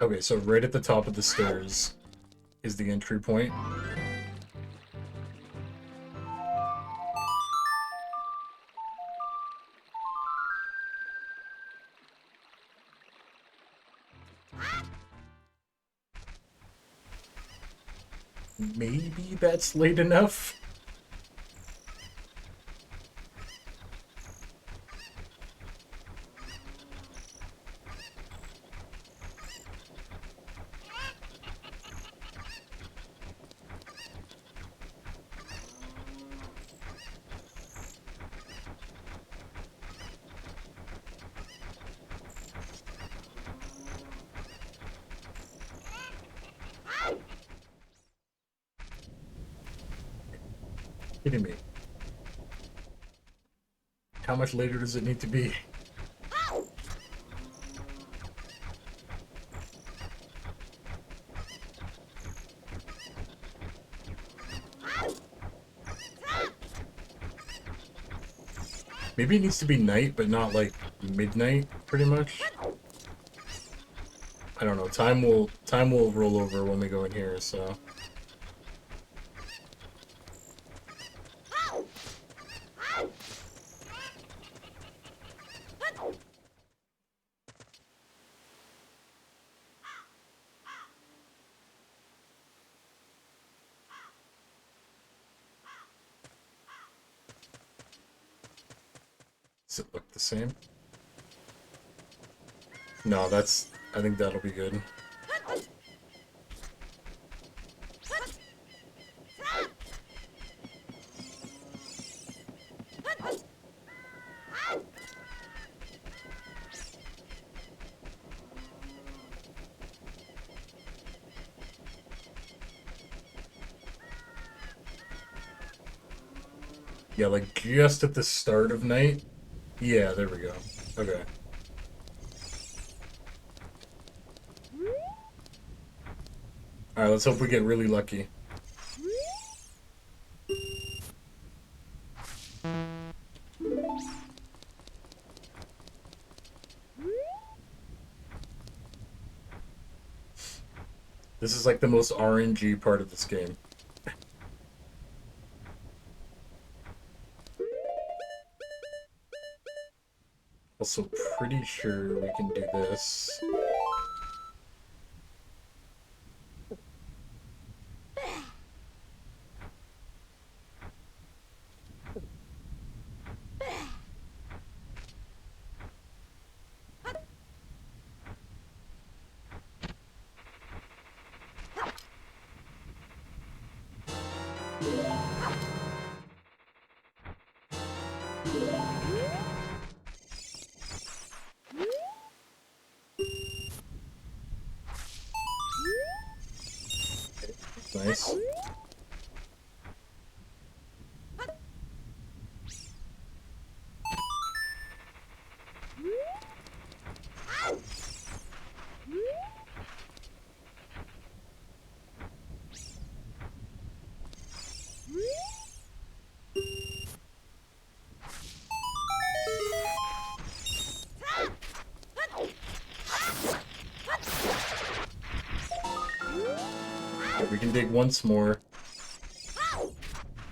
Okay, so right at the top of the stairs is the entry point. Maybe that's late enough? Kidding me. How much later does it need to be? Maybe it needs to be night, but not like midnight, pretty much. I don't know. Time will roll over when we go in here, so. Does it look the same? No, I think that'll be good. Yeah, like just at the start of night. Yeah, there we go. Okay. Alright, let's hope we get really lucky. This is like the most RNG part of this game. Also, pretty sure we can do this. Nice. Right, we can dig once more.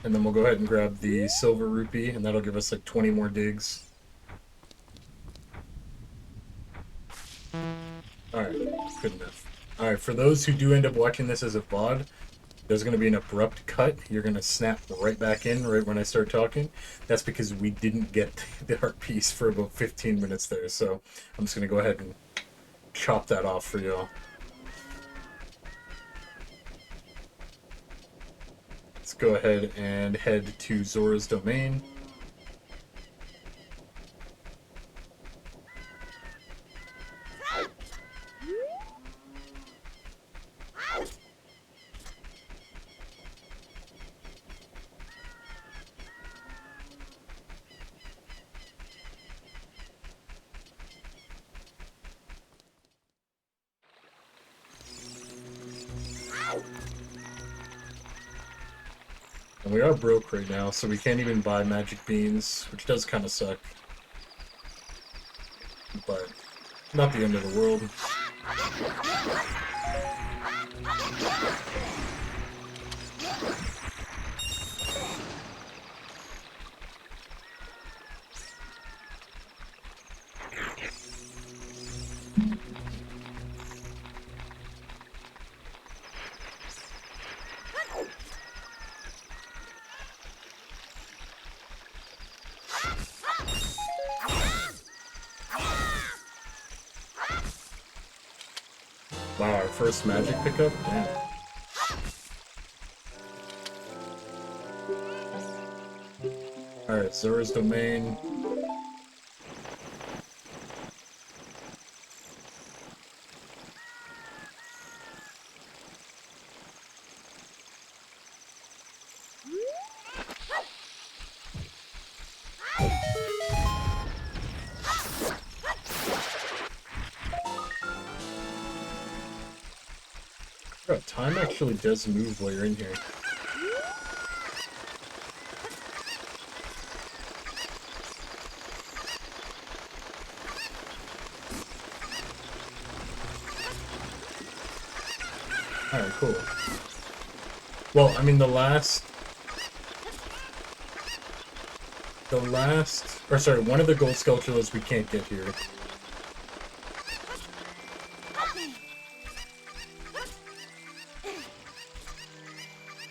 And then we'll go ahead and grab the silver rupee, and that'll give us like 20 more digs. Alright, good enough. Alright, for those who do end up watching this as a VOD, there's going to be an abrupt cut. You're going to snap right back in right when I start talking. That's because we didn't get the heart piece for about 15 minutes there, so I'm just going to go ahead and chop that off for y'all. Let's go ahead and head to Zora's Domain. And we are broke right now, so we can't even buy magic beans, which does kind of suck. But not the end of the world. Wow, our first magic pickup? Damn. Alright, Zora's Domain. Bro, time actually does move while you're in here. Alright, cool. Well, I mean, or sorry, one of the gold sculptures we can't get here.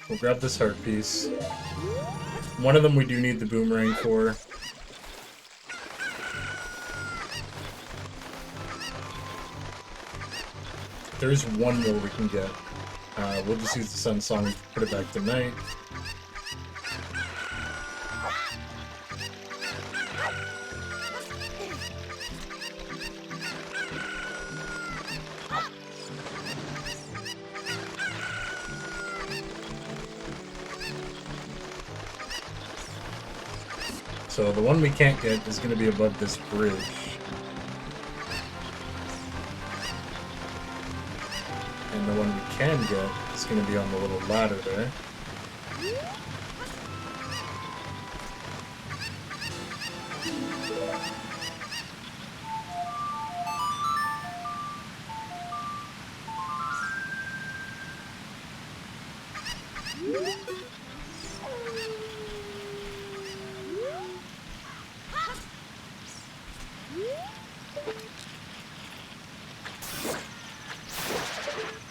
We'll grab this heart piece. One of them we do need the boomerang for. There is one more we can get. We'll just use the Sun Song and put it back to night. So the one we can't get is going to be above this bridge. And the one we can get is going to be on the little ladder there.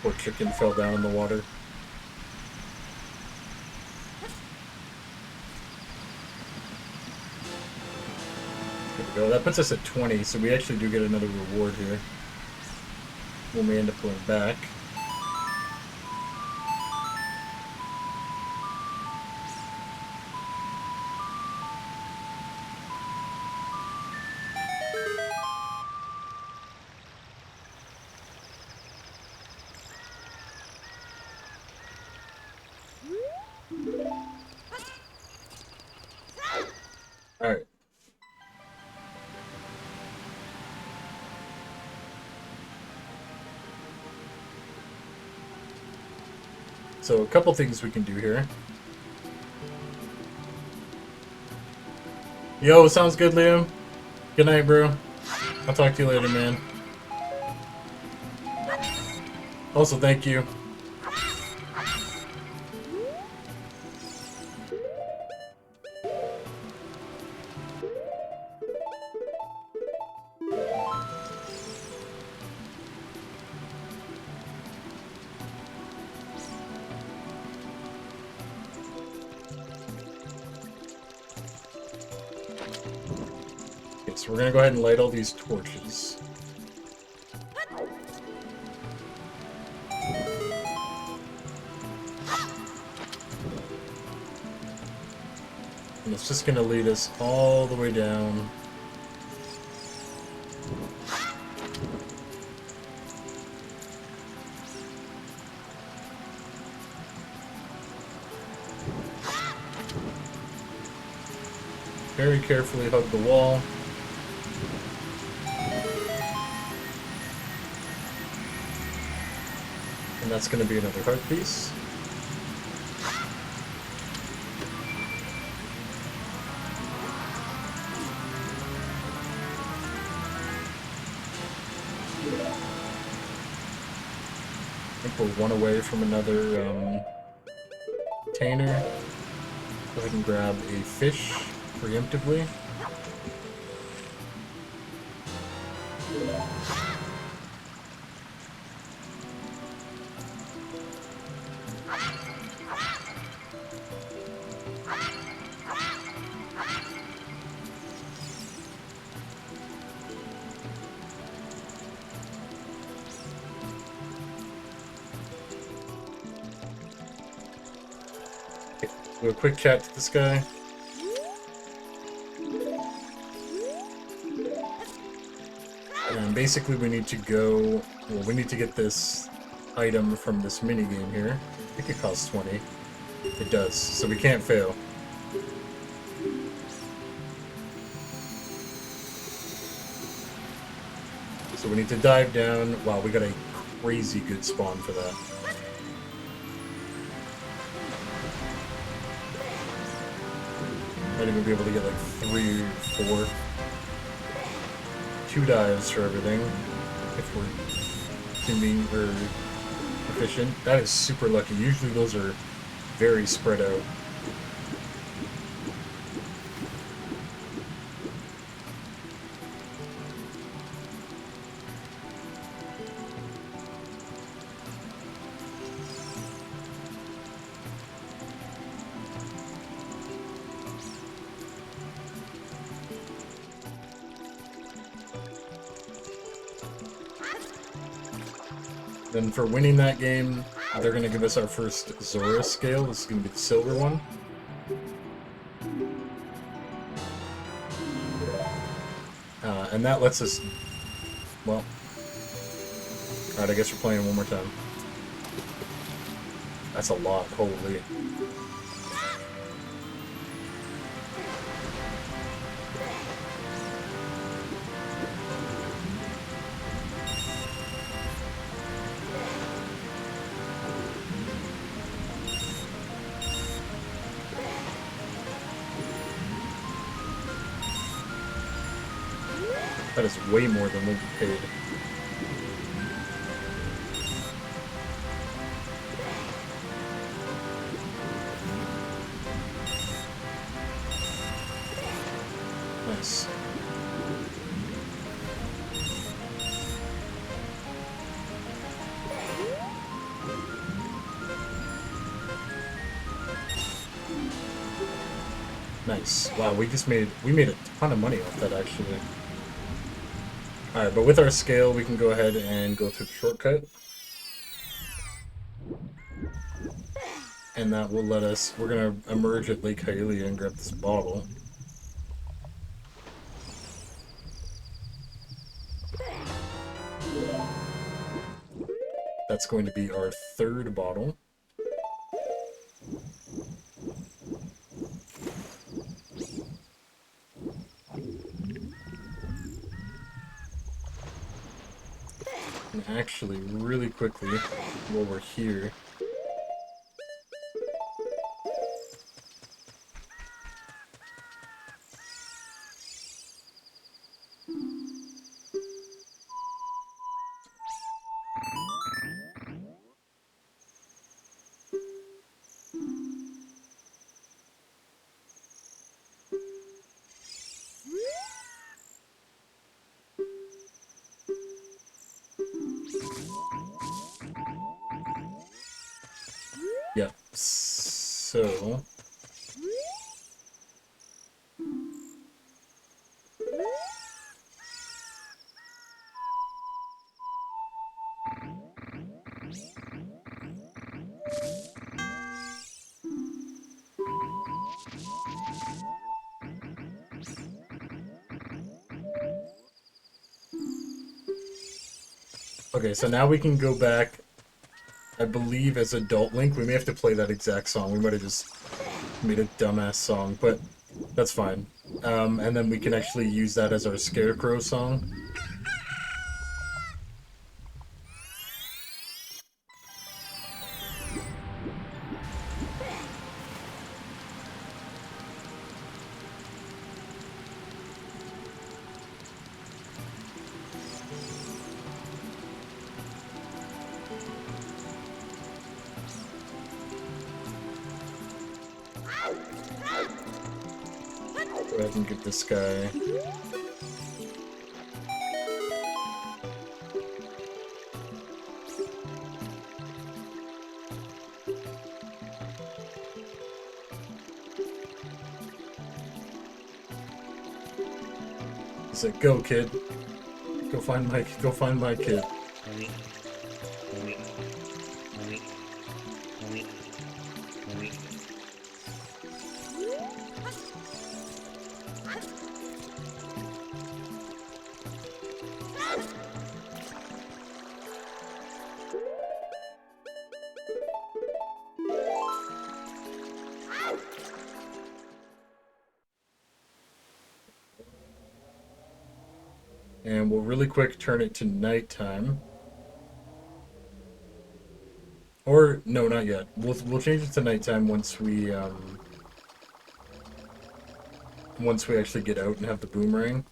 Poor chicken fell down in the water. There we go. That puts us at 20, so we actually do get another reward here when we end up going back. Alright. So a couple things we can do here. Yo, sounds good, Liam. Good night, bro. I'll talk to you later, man. Also, thank you. So we're gonna go ahead and light all these torches. And it's just gonna lead us all the way down. Very carefully hug the wall. And that's going to be another heart piece. I think we're one away from another container. Go ahead and grab a fish preemptively. Do a quick chat to this guy. And basically we need to go, well, we need to get this item from this mini game here. I think it costs 20. It does, so we can't fail. So we need to dive down. Wow, we got a crazy good spawn for that. Might even be able to get like 3 or 4. 2 dives for everything, if we're convenient or efficient. That is super lucky. Usually those are very spread out. Then for winning that game, they're going to give us our first Zora scale. This is going to be the silver one. And that lets us... Well... Alright, I guess we're playing one more time. That's a lot, holy. That is way more than what we paid. Nice. Nice. Wow, we made a ton of money off that actually. Alright, but with our scale we can go ahead and go through the shortcut. And that will let us, we're gonna emerge at Lake Hylia and grab this bottle. That's going to be our third bottle. And actually, really quickly, while we're here, yeah, so... Okay, so now we can go back, I believe, as Adult Link. We may have to play that exact song. We might have just made a dumbass song, but that's fine. And then we can actually use that as our Scarecrow song. Go ahead and get this guy. He's like, go kid. Go find my kid. And we'll really quick turn it to nighttime. Or no, not yet. We'll change it to nighttime once we actually get out and have the boomerang.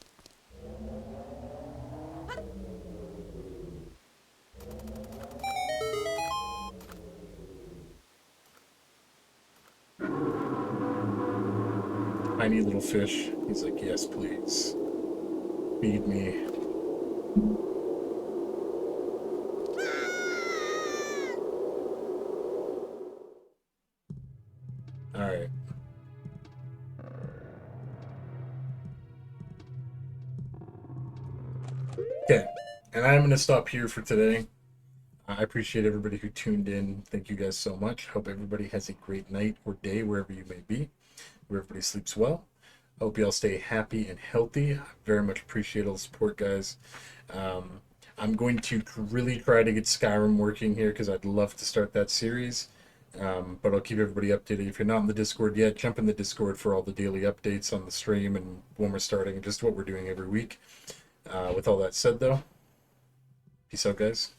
Tiny little fish. He's like, yes, please. Feed me. Alright. Okay. And I'm going to stop here for today. I appreciate everybody who tuned in. Thank you guys so much. Hope everybody has a great night or day wherever you may be. Where everybody sleeps well. Hope you all stay happy and healthy. I very much appreciate all the support, guys. I'm going to really try to get Skyrim working here because I'd love to start that series. But I'll keep everybody updated. If you're not in the Discord yet, jump in the Discord for all the daily updates on the stream and when we're starting, just what we're doing every week. With all that said, though, peace out, guys.